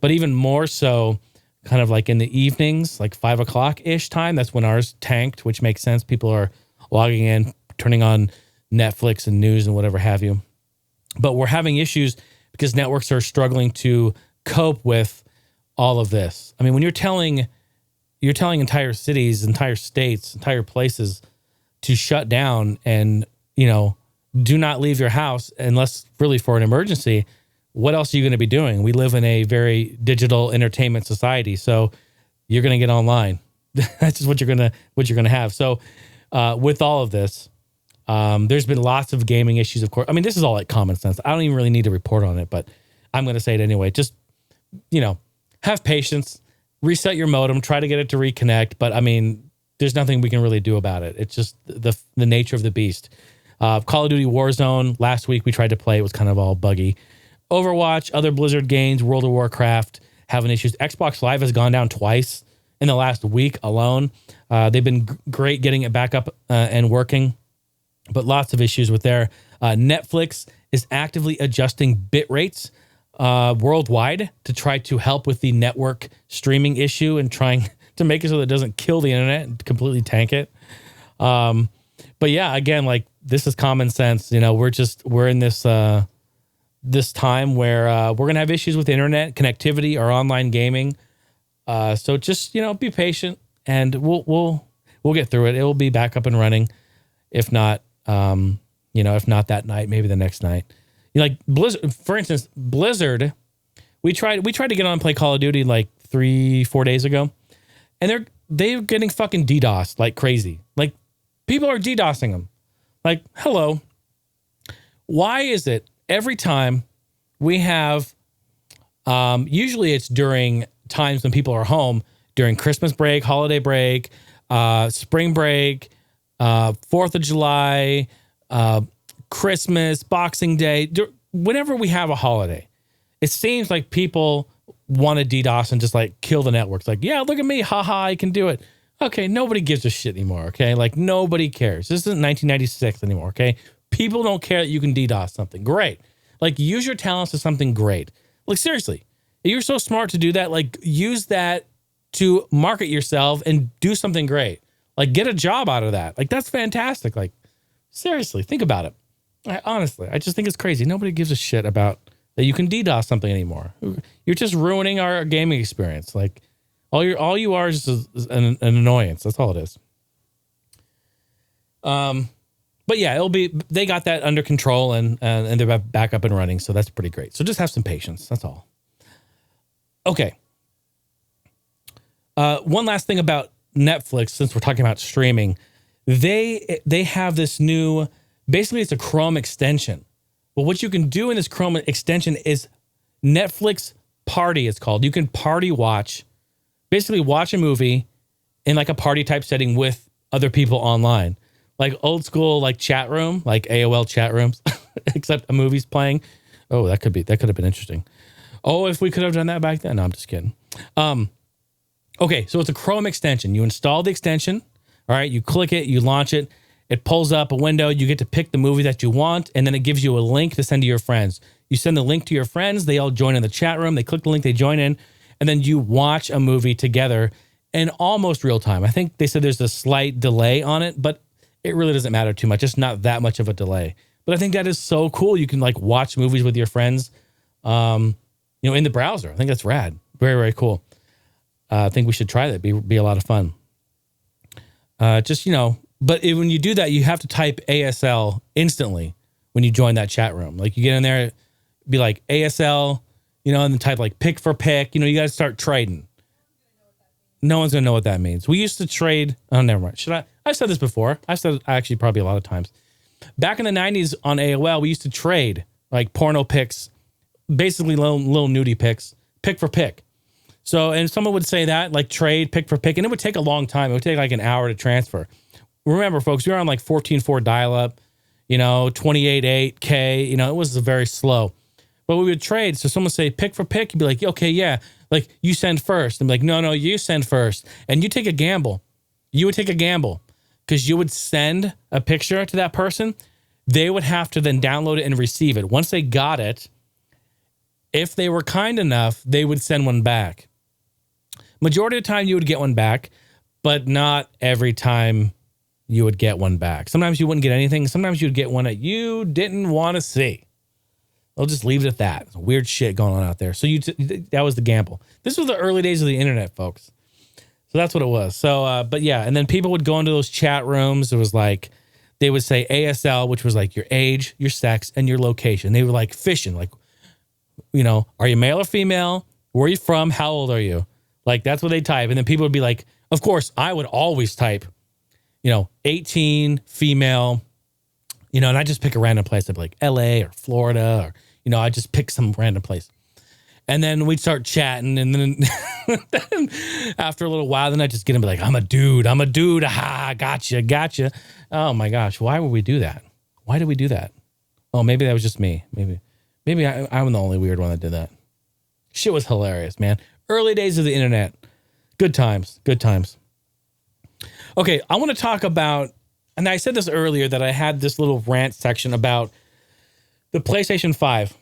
But even more so, kind of like in the evenings, like 5 o'clock-ish time, that's when ours tanked, which makes sense. People are logging in, turning on Netflix and news and whatever have you. But we're having issues because networks are struggling to cope with all of this. I mean, when you're telling entire cities, entire states, entire places to shut down and, do not leave your house unless really for an emergency, what else are you going to be doing? We live in a very digital entertainment society, so you're going to get online. That's just what you're going to have. So with all of this, There's been lots of gaming issues, of course. I mean, this is all like common sense. I don't even really need to report on it, but I'm going to say it anyway. Just, have patience, reset your modem, try to get it to reconnect. But I mean, there's nothing we can really do about it. It's just the nature of the beast. Call of Duty Warzone, last week we tried to play. It was kind of all buggy. Overwatch, other Blizzard games, World of Warcraft having issues. Xbox Live has gone down twice in the last week alone. They've been great getting it back up and working, but lots of issues with there. Netflix is actively adjusting bit rates worldwide to try to help with the network streaming issue and trying to make it so that it doesn't kill the internet and completely tank it. But yeah, again, like this is common sense. We're in this time where we're gonna have issues with internet connectivity or online gaming. So just be patient, and we'll get through it. It will be back up and running. If not, if not that night, maybe the next night. Like Blizzard, for instance, Blizzard. We tried to get on and play Call of Duty like 3-4 days ago, and they're getting fucking DDoSed like crazy. Like people are DDoSing them. Like, hello. Why is it every time we have, usually it's during times when people are home, during Christmas break, holiday break, spring break, 4th of July, Christmas, Boxing Day, whenever we have a holiday, it seems like people want to DDoS and just like kill the networks. Like, yeah, look at me. Haha, I can do it. Okay, nobody gives a shit anymore, okay? Like, nobody cares. This isn't 1996 anymore, okay? People don't care that you can DDoS something. Great. Like, use your talents to something great. Like, seriously, if you're so smart to do that, like, use that to market yourself and do something great. Like, get a job out of that. Like, that's fantastic. Like, seriously, think about it. Honestly, I just think it's crazy. Nobody gives a shit about that you can DDoS something anymore. You're just ruining our gaming experience. Like, all you are is an annoyance. That's all it is. But yeah, they got that under control and they're back up and running. So that's pretty great. So just have some patience. That's all. Okay. One last thing about Netflix, since we're talking about streaming, they have this new, basically it's a Chrome extension. But what you can do in this Chrome extension is Netflix Party, it's called. You can party watch, basically watch a movie in like a party type setting with other people online. Like old school, like chat room, like AOL chat rooms, except a movie's playing. Oh, that could have been interesting. Oh, if we could have done that back then. No, I'm just kidding. Okay, so it's a Chrome extension. You install the extension. All right, you click it, you launch it. It pulls up a window. You get to pick the movie that you want, and then it gives you a link to send to your friends. You send the link to your friends. They all join in the chat room. They click the link, they join in, and then you watch a movie together in almost real time. I think they said there's a slight delay on it, but it really doesn't matter too much. It's not that much of a delay. But I think that is so cool. You can like watch movies with your friends, in the browser. I think that's rad. Very, very cool. I think we should try that. Be a lot of fun. But when you do that, you have to type ASL instantly when you join that chat room. Like you get in there, be like ASL, and then type like pick for pick. You got to start trading. No one's going to know what that means. We used to trade. Oh, never mind. I've said this before. I've said actually probably a lot of times. Back in the 90s on AOL, we used to trade like porno pics, basically little nudie pics, pick for pick. So, and someone would say that like trade pick for pick, and it would take a long time. It would take like an hour to transfer. Remember, folks, we were on like 14.4 dial-up, 28.8K. It was very slow. But we would trade. So someone would say pick for pick. You'd be like, okay, yeah. Like you send first. I'm like, no, you send first. And you take a gamble. You would take a gamble because you would send a picture to that person. They would have to then download it and receive it. Once they got it, if they were kind enough, they would send one back. Majority of the time you would get one back, but not every time you would get one back. Sometimes you wouldn't get anything. Sometimes you'd get one that you didn't want to see. I'll just leave it at that. It's weird shit going on out there. So that was the gamble. This was the early days of the internet, folks. So that's what it was. So, but yeah, and then people would go into those chat rooms. It was like, they would say ASL, which was like your age, your sex, and your location. They were like fishing, like, are you male or female? Where are you from? How old are you? Like, that's what they type. And then people would be like, of course, I would always type, 18, female, You know, and I just pick a random place. I'd be like LA or Florida or, you know, I just pick some random place. And then we'd start chatting. And then, then after a little while, then I just get him like, I'm a dude. Ha, gotcha. Oh my gosh. Why would we do that? Why did we do that? Oh, maybe that was just me. Maybe I'm the only weird one that did that. Shit was hilarious, man. Early days of the internet. Good times. Okay, I want to talk about, and I said this earlier, that I had this little rant section about the PlayStation 5.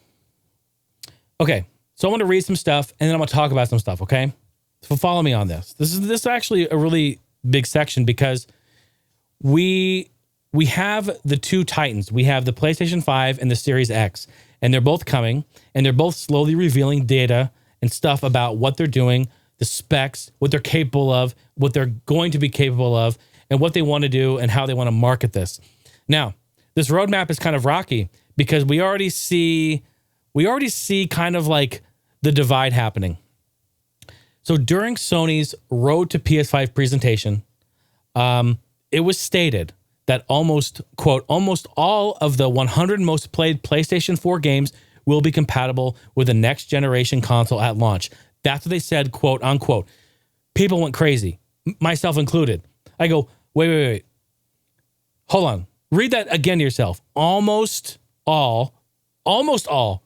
Okay, so I want to read some stuff, and then I'm going to talk about some stuff, okay? So follow me on this. This is actually a really big section because we have the two titans. We have the PlayStation 5 and the Series X, and they're both coming, and they're both slowly revealing data and stuff about what they're doing, the specs, what they're capable of, what they're going to be capable of, and what they want to do and how they want to market this. Now, this roadmap is kind of rocky because we already see kind of like the divide happening. So during Sony's Road to PS5 presentation, it was stated that almost all of the 100 most played PlayStation 4 games will be compatible with the next generation console at launch. That's what they said, quote unquote. People went crazy, myself included. I go, wait. Hold on. Read that again to yourself. Almost all.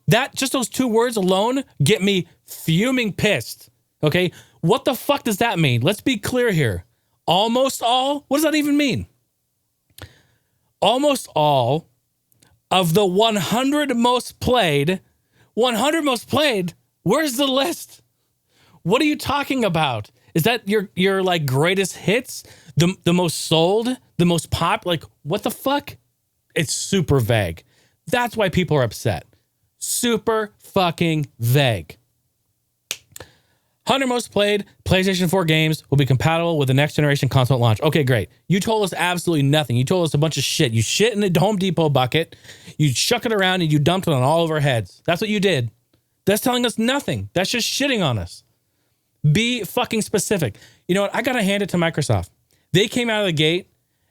That, just those two words alone get me fuming pissed. Okay? What the fuck does that mean? Let's be clear here. Almost all? What does that even mean? Almost all of the 100 most played. Where's the list? What are you talking about? Is that your like greatest hits? The most sold? The most pop? Like, what the fuck? It's super vague. That's why people are upset. Super fucking vague. 100 most played PlayStation 4 games will be compatible with the next generation console at launch. Okay, great. You told us absolutely nothing. You told us a bunch of shit. You shit in the Home Depot bucket. You shuck it around and you dumped it on all of our heads. That's what you did. That's telling us nothing. That's just shitting on us. Be fucking specific. You know what? I got to hand it to Microsoft. They came out of the gate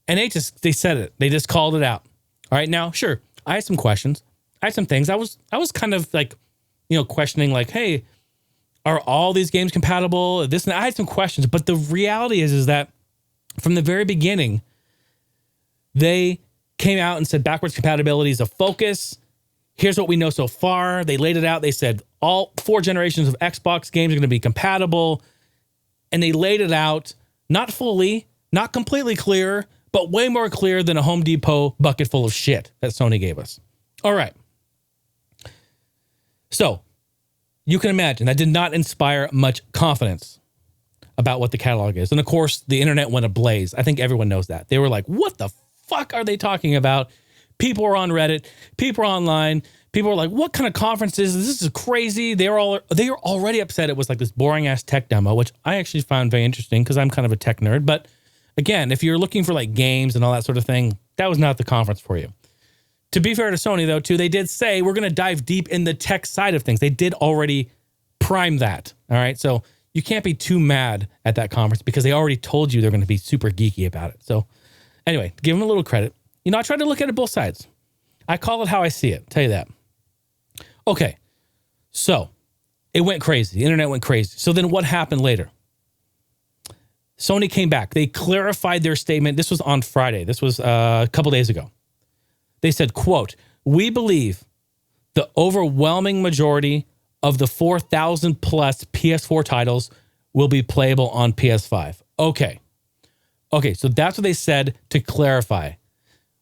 and they said it. They just called it out. All right. Now, sure. I had some questions. I had some things. I was kind of like, you know, questioning like, hey, are all these games compatible? This and that. I had some questions, but the reality is that from the very beginning, they came out and said backwards compatibility is a focus. Here's what we know so far. They laid it out. They said all 4 generations of Xbox games are going to be compatible. And they laid it out, not fully, not completely clear, but way more clear than a Home Depot bucket full of shit that Sony gave us. All right. So you can imagine that did not inspire much confidence about what the catalog is. And of course, the internet went ablaze. I think everyone knows that. They were like, what the fuck are they talking about? People are on Reddit. People are online. People are like, what kind of conference is this? This is crazy. They were already upset. It was like this boring ass tech demo, which I actually found very interesting because I'm kind of a tech nerd. But again, if you're looking for like games and all that sort of thing, that was not the conference for you. To be fair to Sony, though, too, they did say we're going to dive deep in the tech side of things. They did already prime that. All right. So you can't be too mad at that conference because they already told you they're going to be super geeky about it. So anyway, give them a little credit. You know, I tried to look at it both sides. I call it how I see it. Tell you that. Okay. So it went crazy. The internet went crazy. So then what happened later? Sony came back. They clarified their statement. This was on Friday. This was a couple days ago. They said, quote, we believe the overwhelming majority of the 4,000 plus PS4 titles will be playable on PS5. Okay, so that's what they said to clarify.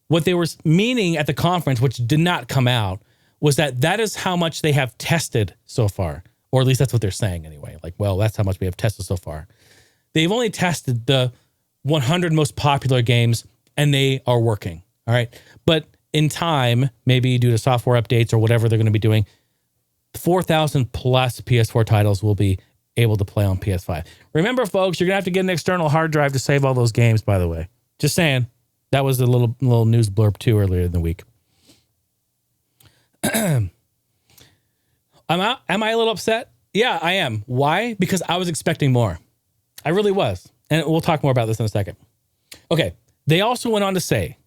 What they were meaning at the conference, which did not come out, was that is how much they have tested so far. Or at least that's what they're saying anyway. Like, well, that's how much we have tested so far. They've only tested the 100 most popular games and they are working. All right. But in time, maybe due to software updates or whatever they're going to be doing, 4,000 plus PS4 titles will be able to play on PS5. Remember, folks, you're going to have to get an external hard drive to save all those games, by the way. Just saying. That was the little news blurb, too, earlier in the week. Am I a little upset? Yeah, I am. Why? Because I was expecting more. I really was. And we'll talk more about this in a second. Okay. They also went on to say,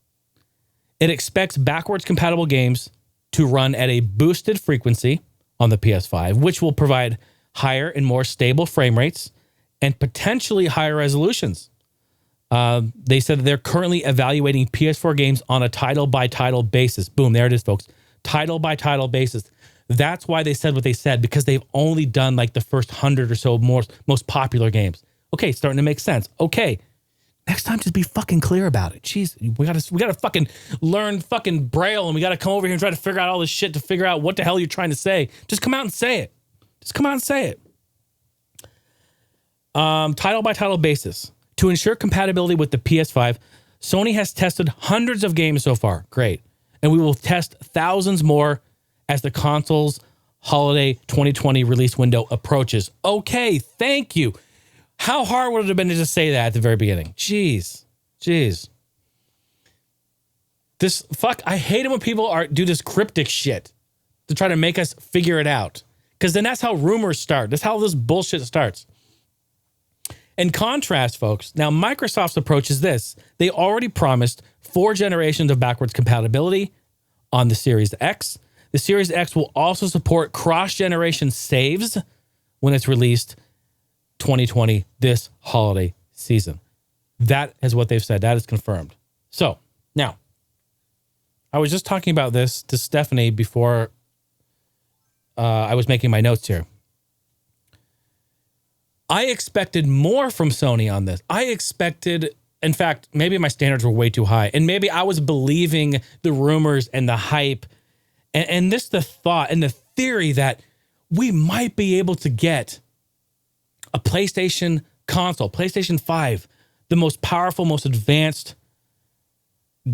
It expects backwards compatible games to run at a boosted frequency on the PS5, which will provide higher and more stable frame rates and potentially higher resolutions. They said that they're currently evaluating PS4 games on a title-by-title basis. Boom, there it is, folks. Title-by-title basis. That's why they said what they said, because they've only done like the first 100 or so most popular games. Okay, starting to make sense. Okay, next time just be fucking clear about it. Jeez, we gotta fucking learn fucking Braille, and we gotta come over here and try to figure out all this shit to figure out what the hell you're trying to say. Just come out and say it. Just come out and say it. Title-by-title basis. To ensure compatibility with the PS5, Sony has tested hundreds of games so far. Great. And we will test thousands more as the console's holiday 2020 release window approaches. Okay, thank you. How hard would it have been to just say that at the very beginning? Jeez. I hate it when people do this cryptic shit to try to make us figure it out. Because then that's how rumors start. That's how this bullshit starts. In contrast, folks, now Microsoft's approach is this. They already promised 4 generations of backwards compatibility on the Series X. The Series X will also support cross-generation saves when it's released 2020, this holiday season. That is what they've said. That is confirmed. So, now, I was just talking about this to Stephanie before I was making my notes here. I expected more from Sony on this. I expected, in fact, maybe my standards were way too high. And maybe I was believing the rumors and the hype. And this the thought and the theory that we might be able to get a PlayStation console, PlayStation 5, the most powerful, most advanced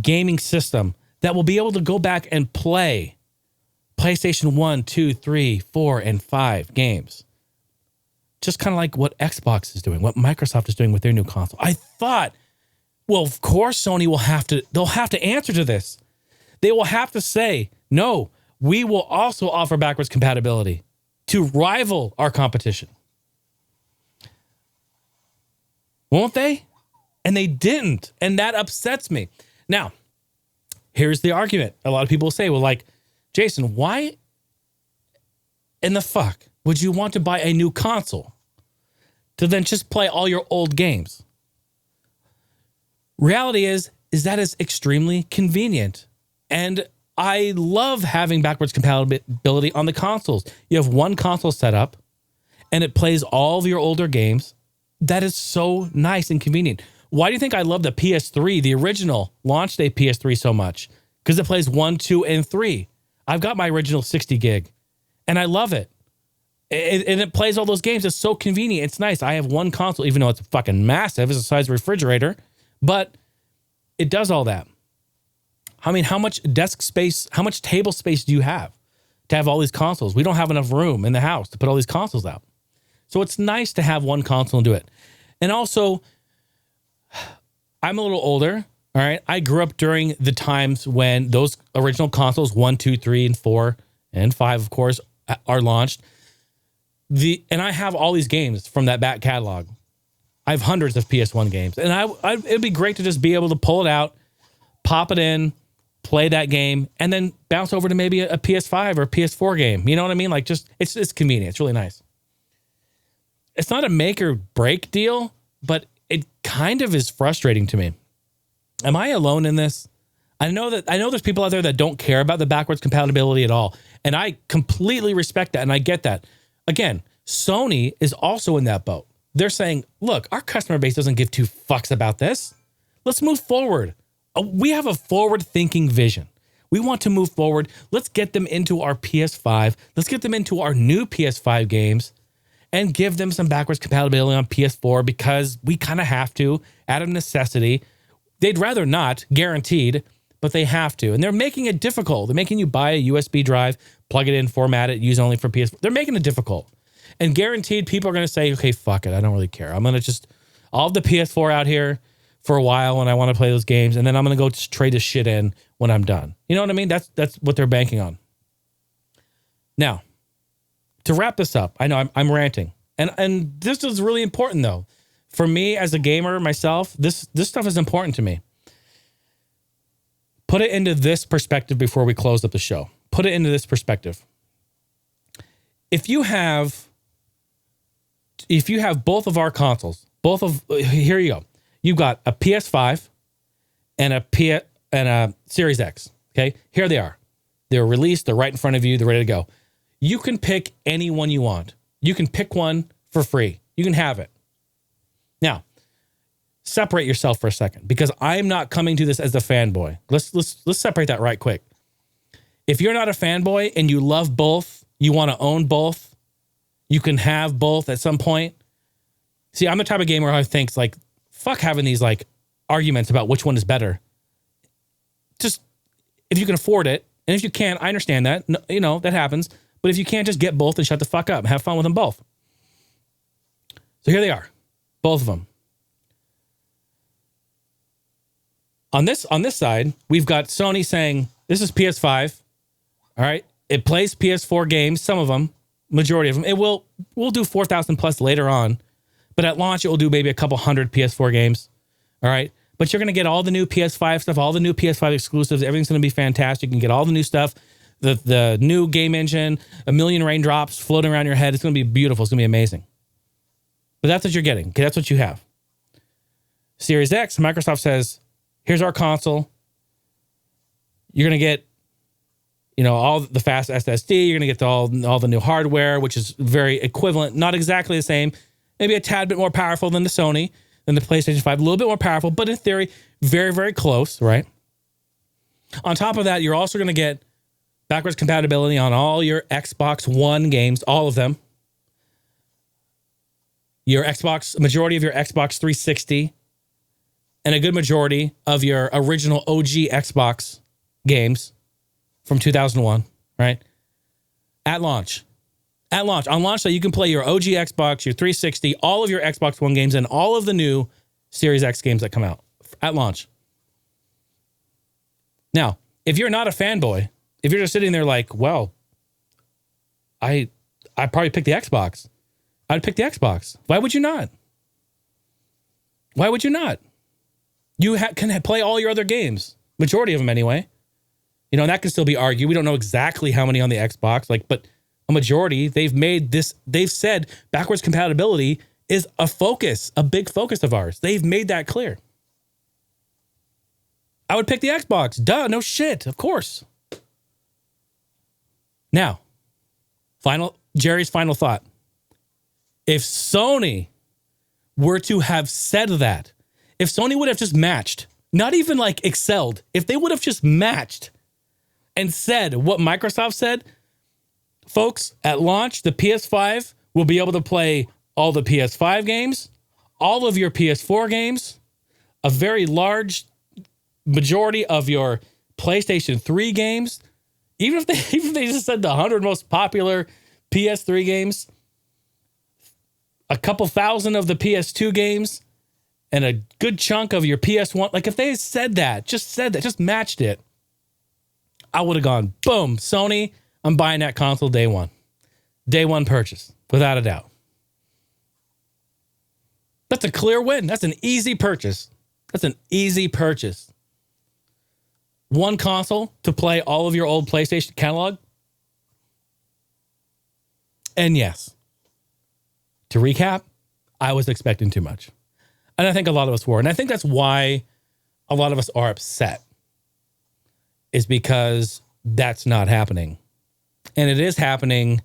gaming system that will be able to go back and play PlayStation 1, 2, 3, 4, and 5 games. Just kind of like what Xbox is doing, what Microsoft is doing with their new console. I thought, well, of course Sony they'll have to answer to this. They will have to say, no, we will also offer backwards compatibility to rival our competition. Won't they? And they didn't. And that upsets me. Now, here's the argument. A lot of people say, well, like, Jason, why in the fuck would you want to buy a new console to then just play all your old games? Reality is that is extremely convenient. And I love having backwards compatibility on the consoles. You have one console set up and it plays all of your older games. That is so nice and convenient. Why do you think I love the PS3, the original launch day PS3 so much? Because it plays 1, 2, and 3. I've got my original 60 gig and I love it. And it plays all those games. It's so convenient. It's nice. I have one console, even though it's fucking massive. It's the size of a refrigerator. But it does all that. I mean, how much desk space, how much table space do you have to have all these consoles? We don't have enough room in the house to put all these consoles out. So it's nice to have one console and do it. And also, I'm a little older, all right? I grew up during the times when those original consoles, 1, 2, 3, and 4, and 5, of course, are launched. And I have all these games from that back catalog. I have hundreds of PS1 games. And it'd be great to just be able to pull it out, pop it in, play that game, and then bounce over to maybe a PS5 or a PS4 game. You know what I mean? Like, just, it's convenient. It's really nice. It's not a make or break deal, but it kind of is frustrating to me. Am I alone in this? I know there's people out there that don't care about the backwards compatibility at all. And I completely respect that. And I get that. Again, Sony is also in that boat. They're saying, look, our customer base doesn't give two fucks about this. Let's move forward. We have a forward-thinking vision. We want to move forward. Let's get them into our PS5. Let's get them into our new PS5 games and give them some backwards compatibility on PS4 because we kind of have to, out of necessity. They'd rather not, guaranteed, but they have to. And they're making it difficult. They're making you buy a USB drive, plug it in, format it, use only for PS4. They're making it difficult. And guaranteed, people are going to say, okay, fuck it. I don't really care. I'm going to I'll have the PS4 out here for a while when I want to play those games, and then I'm going to go trade this shit in when I'm done. You know what I mean? That's what they're banking on. Now, to wrap this up, I know I'm ranting. And this is really important, though. For me, as a gamer myself, this stuff is important to me. Put it into this perspective before we close up the show. Put it into this perspective. If you have both of our consoles, here you go. You've got a PS5 and a Series X. Okay, here they are. They're released. They're right in front of you. They're ready to go. You can pick any one you want. You can pick one for free. You can have it. Now, separate yourself for a second, because I'm not coming to this as a fanboy. Let's separate that right quick. If you're not a fanboy and you love both, you want to own both, you can have both at some point. See, I'm the type of gamer who thinks like, fuck having these like arguments about which one is better. Just if you can afford it, and if you can't, I understand that. No, you know, that happens. But if you can't, just get both and shut the fuck up and have fun with them both. So here they are, both of them. On this side, we've got Sony saying, this is PS5. All right. It plays PS4 games, some of them, majority of them. We'll do 4,000 plus later on. But at launch, it will do maybe a couple hundred PS4 games. All right. But you're going to get all the new PS5 stuff, all the new PS5 exclusives. Everything's going to be fantastic. You can get all the new stuff, the new game engine, a million raindrops floating around your head. It's going to be beautiful. It's going to be amazing. But that's what you're getting. Okay, that's what you have. Series X, Microsoft says, here's our console. You're going to get, all the fast SSD. You're going to get all the new hardware, which is very equivalent, not exactly the same. Maybe a tad bit more powerful than the Sony, than the PlayStation 5. A little bit more powerful, but in theory, very, very close, right? On top of that, you're also going to get backwards compatibility on all your Xbox One games, all of them. Majority of your Xbox 360, and a good majority of your original OG Xbox games from 2001, right? At launch. On launch, so you can play your OG Xbox, your 360, all of your Xbox One games, and all of the new Series X games that come out at launch. Now, if you're not a fanboy, if you're just sitting there like, well, I probably pick the Xbox. I'd pick the Xbox. Why would you not? Why would you not? You can play all your other games, majority of them anyway. And that can still be argued. We don't know exactly how many on the Xbox, but a majority. They've said backwards compatibility is a big focus of ours. They've made that clear. I would pick the Xbox. Duh, no shit, of course. Now, Jerry's final thought. If Sony were to have said that, if Sony would have just matched, not even like excelled, if they would have just matched and said what Microsoft said, folks, at launch, the PS5 will be able to play all the PS5 games, all of your PS4 games, a very large majority of your PlayStation 3 games. Even if they just said the 100 most popular PS3 games, a couple thousand of the PS2 games, and a good chunk of your PS1. Like if they had said that, just matched it, I would have gone, boom, Sony, I'm buying that console day one. Day one purchase, without a doubt. That's a clear win. That's an easy purchase. One console to play all of your old PlayStation catalog. And yes, to recap, I was expecting too much. And I think a lot of us were. And I think that's why a lot of us are upset, is because that's not happening. And it is happening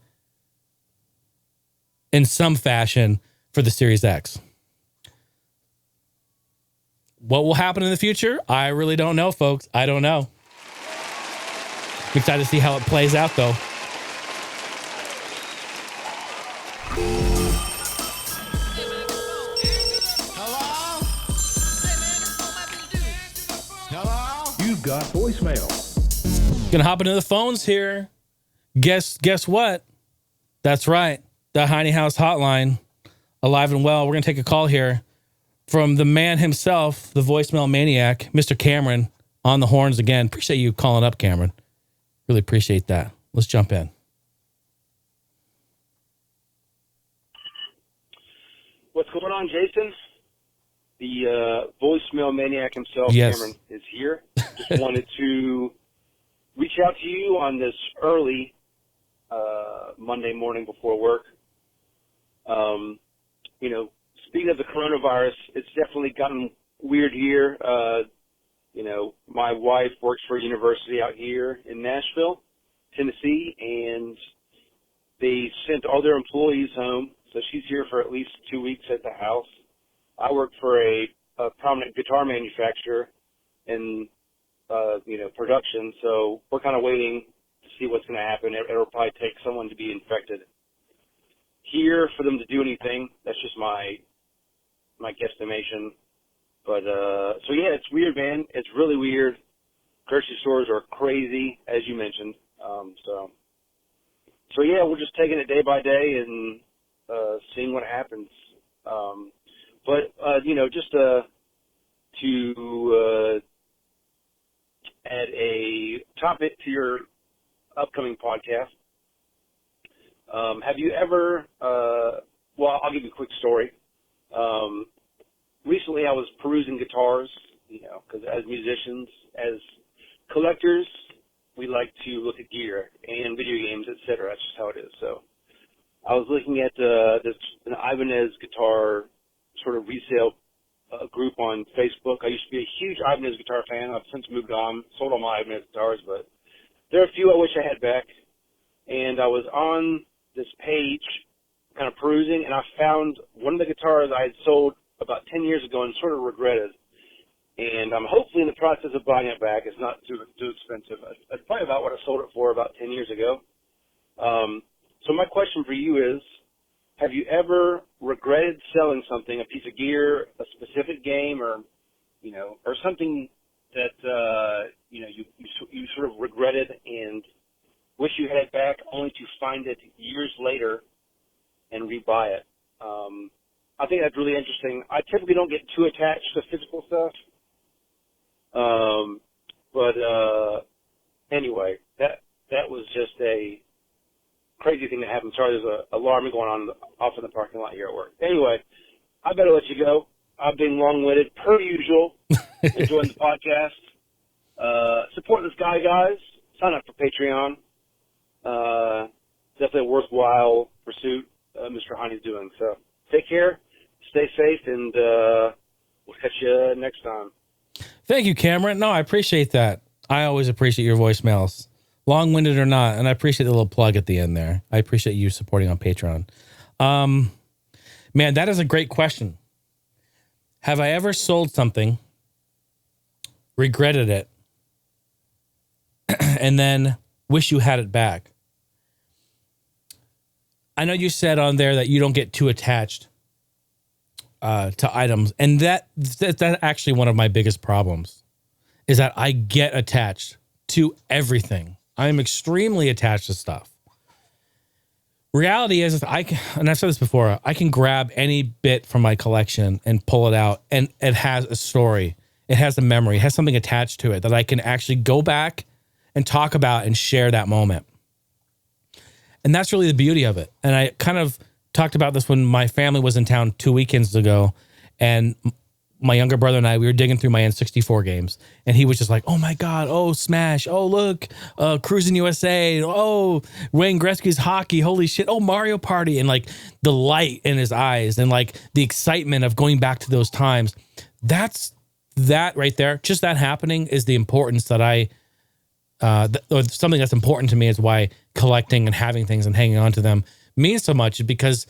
in some fashion for the Series X. What will happen in the future? I really don't know, folks. I don't know. I'm excited to see how it plays out, though. You've got voicemail. Gonna hop into the phones here. Guess what? That's right. The Heine House hotline, alive and well. We're gonna take a call here from the man himself, the voicemail maniac, Mr. Cameron, on the horns again. Appreciate you calling up, Cameron. Really appreciate that. Let's jump in. What's going on, Jason? The voicemail maniac himself, Yes. Cameron, is here. Just wanted to reach out to you on this early Monday morning before work. You know, speaking of the coronavirus, it's definitely gotten weird here. You know, my wife works for a university out here in Nashville, Tennessee, and they sent all their employees home. So she's here for at least 2 weeks at the house. I work for a prominent guitar manufacturer in, you know, production. So we're kind of waiting to see what's going to happen. It'll probably take someone to be infected here for them to do anything. That's just my guesstimation. But, so yeah, it's weird, man. It's really weird. Grocery stores are crazy, as you mentioned. So yeah, we're just taking it day by day and, seeing what happens. But, you know, just, to add a topic to your upcoming podcast, have you ever, well, I'll give you a quick story. Recently I was perusing guitars, you know, because as musicians, as collectors, we like to look at gear and video games, etc. That's just how it is. So I was looking at an Ibanez guitar sort of resale group on Facebook. I used to be a huge Ibanez guitar fan. I've since moved on, sold all my Ibanez guitars, but there are a few I wish I had back. And I was on this page kind of perusing, and I found one of the guitars I had sold about 10 years ago and sort of regretted. And I'm hopefully in the process of buying it back. It's not too expensive. It's probably about what I sold it for about 10 years ago. So my question for you is, have you ever regretted selling something, a piece of gear, a specific game, or, you know, or something that, you know, you sort of regretted and wish you had it back only to find it years later and rebuy it? I think that's really interesting. I typically don't get too attached to physical stuff. But anyway, that was just a crazy thing that happened. Sorry, there's an alarm going on off in the parking lot here at work. Anyway, I better let you go. I've been long-winded, per usual, enjoying the podcast. Support this guy, guys. Sign up for Patreon. Definitely a worthwhile pursuit Mr. Heine's doing. So take care, stay safe, and we'll catch you next time. Thank you, Cameron. No, I appreciate that. I always appreciate your voicemails, long-winded or not, and I appreciate the little plug at the end there. I appreciate you supporting on Patreon. Man, that is a great question. Have I ever sold something, regretted it, and then wish you had it back? I know you said on there that you don't get too attached to items, and that's actually one of my biggest problems, is that I get attached to everything. I'm extremely attached to stuff. Reality is and I've said this before, I can grab any bit from my collection and pull it out, and it has a story. It has a memory. It has something attached to it that I can actually go back and talk about and share that moment. And that's really the beauty of it. And I kind of talked about this when my family was in town 2 weekends ago, and my younger brother and I, we were digging through my N64 games, and he was just like, oh my God, oh Smash, oh look, Cruising USA, oh Wayne Gretzky's hockey, holy shit, oh Mario Party, and like the light in his eyes and like the excitement of going back to those times. That right there, just that happening is the importance that or something that's important to me, is why collecting and having things and hanging on to them means so much, because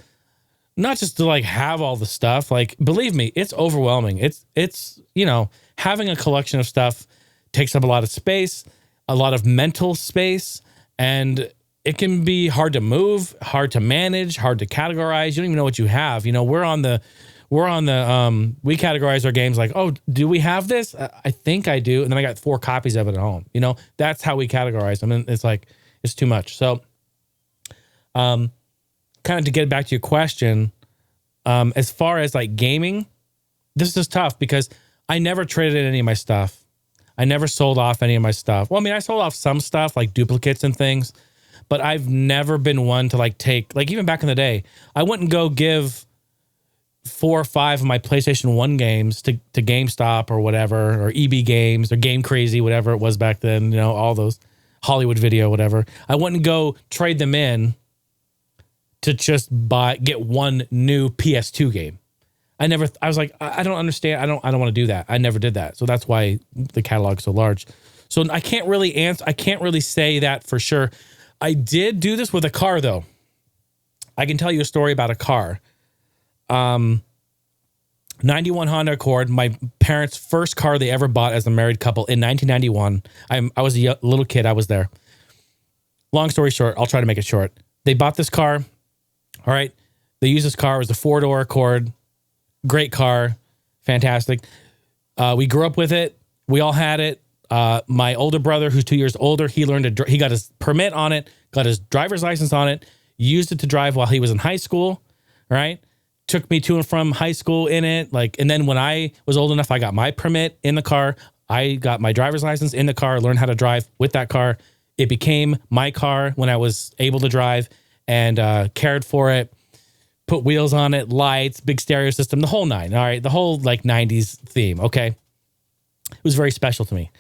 not just to like have all the stuff, like, believe me, it's overwhelming. It's, you know, having a collection of stuff takes up a lot of space, a lot of mental space, and it can be hard to move, hard to manage, hard to categorize. You don't even know what you have. You know, we categorize our games like, oh, do we have this? I think I do. And then I got 4 copies of it at home. You know, that's how we categorize them. And it's like, it's too much. So, kind of to get back to your question, as far as like gaming, this is tough because I never traded in any of my stuff. I never sold off any of my stuff. Well, I mean, I sold off some stuff like duplicates and things, but I've never been one to like take, like even back in the day, I wouldn't go give 4 or 5 of my PlayStation 1 games to GameStop or whatever, or EB Games or Game Crazy, whatever it was back then, you know, all those Hollywood Video, whatever. I wouldn't go trade them in to just get one new PS2 game. I was like, I don't understand. I don't want to do that. I never did that. So that's why the catalog's so large. So I can't really say that for sure. I did do this with a car though. I can tell you a story about a car. 91 Honda Accord, my parents' first car they ever bought as a married couple in 1991. I was a little kid. I was there. Long story short, I'll try to make it short. They bought this car. All right. They used this car. It was a 4-door Accord. Great car. Fantastic. We grew up with it. We all had it. My older brother, who's 2 years older, he got his permit on it, got his driver's license on it, used it to drive while he was in high school. Right. Took me to and from high school in it. And then when I was old enough, I got my permit in the car. I got my driver's license in the car, learned how to drive with that car. It became my car when I was able to drive, and cared for it, put wheels on it, lights, big stereo system, the whole nine. All right. The whole 90s theme. Okay. It was very special to me.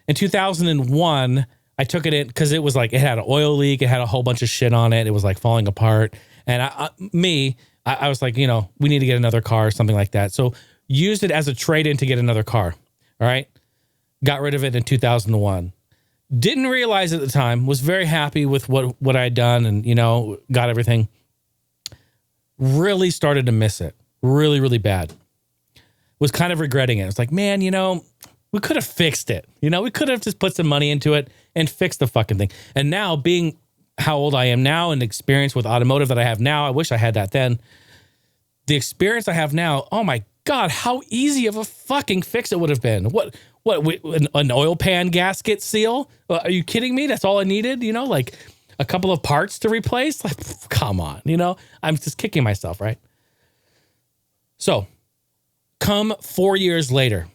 In 2001, I took it in because it was it had an oil leak. It had a whole bunch of shit on it. It was falling apart. And I was like, we need to get another car or something like that. So used it as a trade-in to get another car. All right. Got rid of it in 2001. Didn't realize at the time, was very happy with what I had done and, got everything. Really started to miss it. Really, really bad. Was kind of regretting it. It's like, man, we could have fixed it. We could have just put some money into it and fixed the fucking thing. And now being how old I am now and experience with automotive that I have now, I wish I had that then. The experience I have now, oh my God, how easy of a fucking fix it would have been. What, an oil pan gasket seal? Are you kidding me? That's all I needed, a couple of parts to replace? Come on, I'm just kicking myself, right? So, come 4 years later.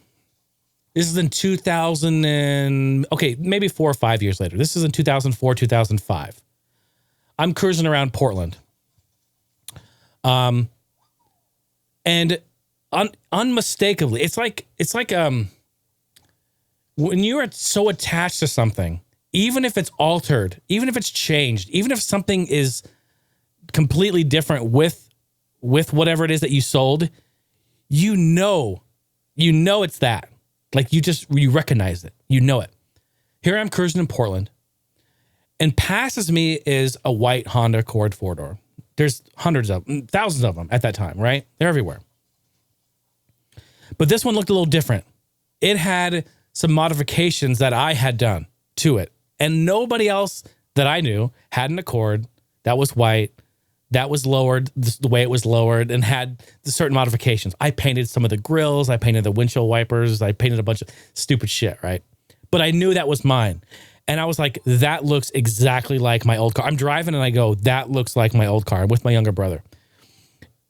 This is in 2000 maybe 4 or 5 years later. This is in 2004, 2005. I'm cruising around Portland. And unmistakably, it's like when you are so attached to something, even if it's altered, even if it's changed, even if something is completely different with whatever it is that you sold, you know it's that. You recognize it. You know it. Here I'm cruising in Portland, and passes me is a white Honda Accord 4-door. There's thousands of them at that time, right? They're everywhere. But this one looked a little different. It had some modifications that I had done to it. And nobody else that I knew had an Accord that was white, that was lowered the way it was lowered, and had the certain modifications. I painted some of the grills. I painted the windshield wipers. I painted a bunch of stupid shit, right? But I knew that was mine. And I was like, that looks exactly like my old car. I'm driving and I go, that looks like my old car. I'm with my younger brother.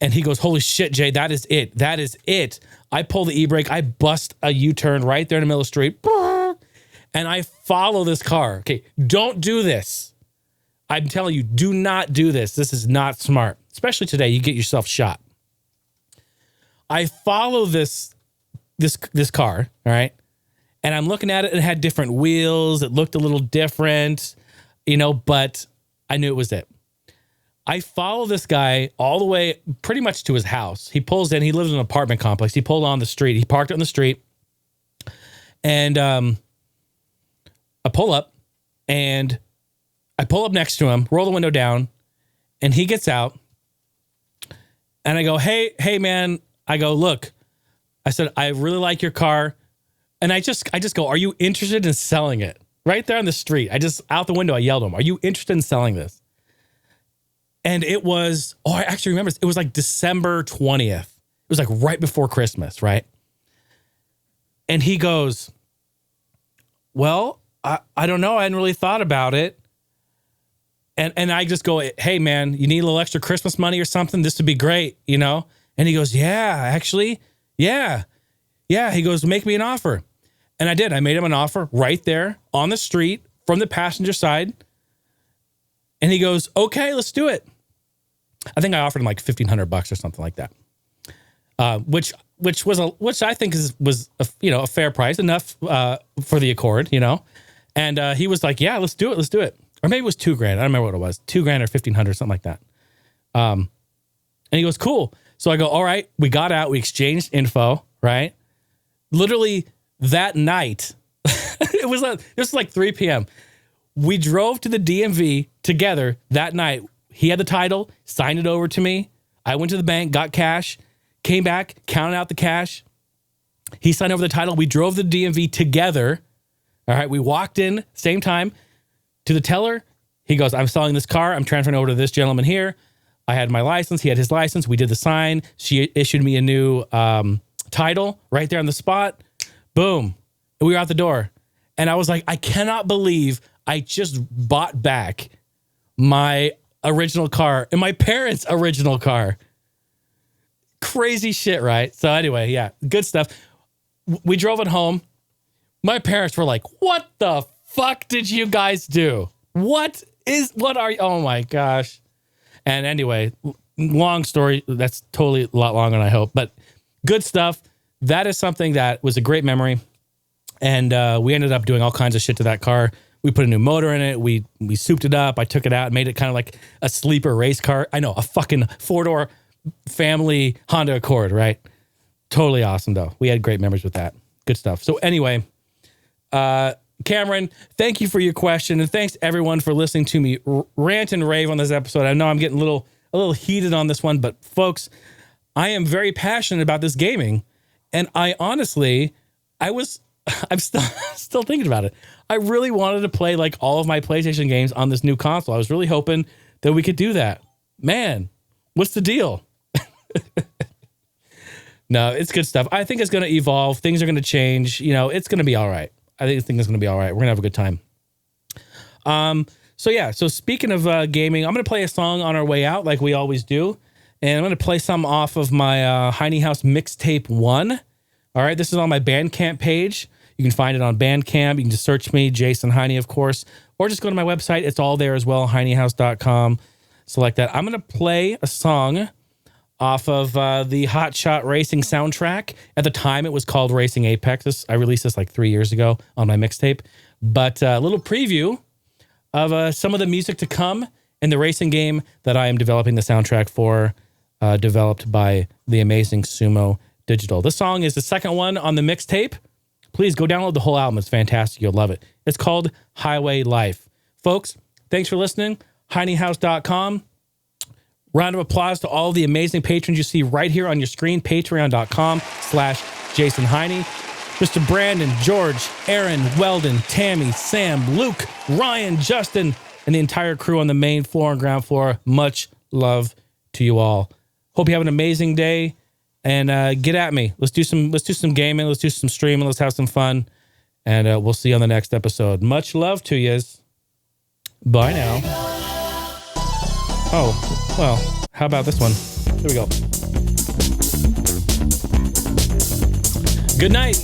And he goes, holy shit, Jay, that is it. That is it. I pull the e-brake. I bust a U-turn right there in the middle of the street. And I follow this car. Okay, don't do this. I'm telling you, do not do this. This is not smart. Especially today, you get yourself shot. I follow this car, all right? And I'm looking at it. It had different wheels. It looked a little different, but I knew it was it. I follow this guy all the way pretty much to his house. He pulls in. He lives in an apartment complex. He pulled on the street. He parked on the street. And I pull up. And I pull up next to him, roll the window down. And he gets out. And I go, hey, man. I go, look. I said, I really like your car. And I just go, are you interested in selling it? Right there on the street. Out the window, I yelled at him, are you interested in selling this? And it was, I actually remember, it was December 20th. It was right before Christmas, right? And he goes, well, I don't know. I hadn't really thought about it. And I just go, hey, man, you need a little extra Christmas money or something? This would be great, And he goes, yeah, actually, yeah. Yeah, he goes, make me an offer. And I did. I made him an offer right there on the street from the passenger side. And he goes, okay, let's do it. I think I offered him $1,500 or something like that. which I think was a fair price, enough for the Accord, And he was like, "Yeah, let's do it." Or maybe it was $2,000. I don't remember what it was, $2,000 or $1,500, something like that. And he goes, "Cool." So I go, "All right." We got out, we exchanged info, right? Literally that night, it was like 3 p.m. We drove to the DMV together that night. He had the title, signed it over to me. I went to the bank, got cash, came back, counted out the cash. He signed over the title. We drove the DMV together. All right. We walked in, same time, to the teller. He goes, "I'm selling this car. I'm transferring over to this gentleman here." I had my license. He had his license. We did the sign. She issued me a new title right there on the spot. Boom. And we were out the door. And I was like, I cannot believe I just bought back my original car and my parents' original car. Crazy shit, right? So anyway, yeah, good stuff. We drove it home. My parents were like, "What the fuck did you guys do? What are you?" Oh my gosh. And anyway, long story. That's totally a lot longer than I hope, but good stuff. That is something that was a great memory. And we ended up doing all kinds of shit to that car. We put a new motor in it. We souped it up. I took it out, made it kind of like a sleeper race car. I know, a fucking 4-door family Honda Accord, right? Totally awesome, though. We had great memories with that. Good stuff. So anyway, Cameron, thank you for your question. And thanks, everyone, for listening to me rant and rave on this episode. I know I'm getting a little heated on this one, but folks, I am very passionate about this gaming. And I honestly, I'm still thinking about it. I really wanted to play like all of my PlayStation games on this new console. I was really hoping that we could do that. Man, what's the deal? No, it's good stuff. I think it's going to evolve. Things are going to change. It's going to be all right. I think it's going to be all right. We're going to have a good time. So speaking of gaming, I'm going to play a song on our way out like we always do. And I'm going to play some off of my Heine House Mixtape 1. All right, this is on my Bandcamp page. You can find it on Bandcamp. You can just search me, Jason Heine, of course, or just go to my website. It's all there as well, heinehouse.com. Select that. I'm going to play a song off of the Hot Shot Racing soundtrack. At the time, it was called Racing Apex. I released this like 3 years ago on my mixtape. But a little preview of some of the music to come in the racing game that I am developing the soundtrack for, developed by the amazing Sumo Digital. This song is the second one on the mixtape. Please go download the whole album. It's fantastic. You'll love it. It's called Highway Life. Folks, thanks for listening. HeineHouse.com. Round of applause to all the amazing patrons you see right here on your screen. Patreon.com/Jason Heine. Mr. Brandon, George, Erin, Weldon, Tammy, Sam, Luke, Ryan, Justin, and the entire crew on the main floor and ground floor. Much love to you all. Hope you have an amazing day. And get at me. Let's do some gaming. Let's do some streaming. Let's have some fun. And we'll see you on the next episode. Much love to yous. Bye now. Oh, well, how about this one? Here we go. Good night.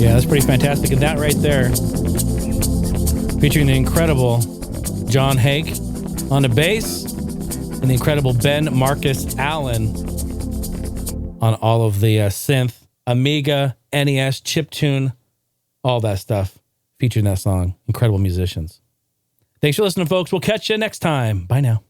Yeah, that's pretty fantastic. And that right there, featuring the incredible John Hake on the bass and the incredible Ben Marcus Allen on all of the synth, Amiga, NES, chiptune, all that stuff featuring that song. Incredible musicians. Thanks for listening, folks. We'll catch you next time. Bye now.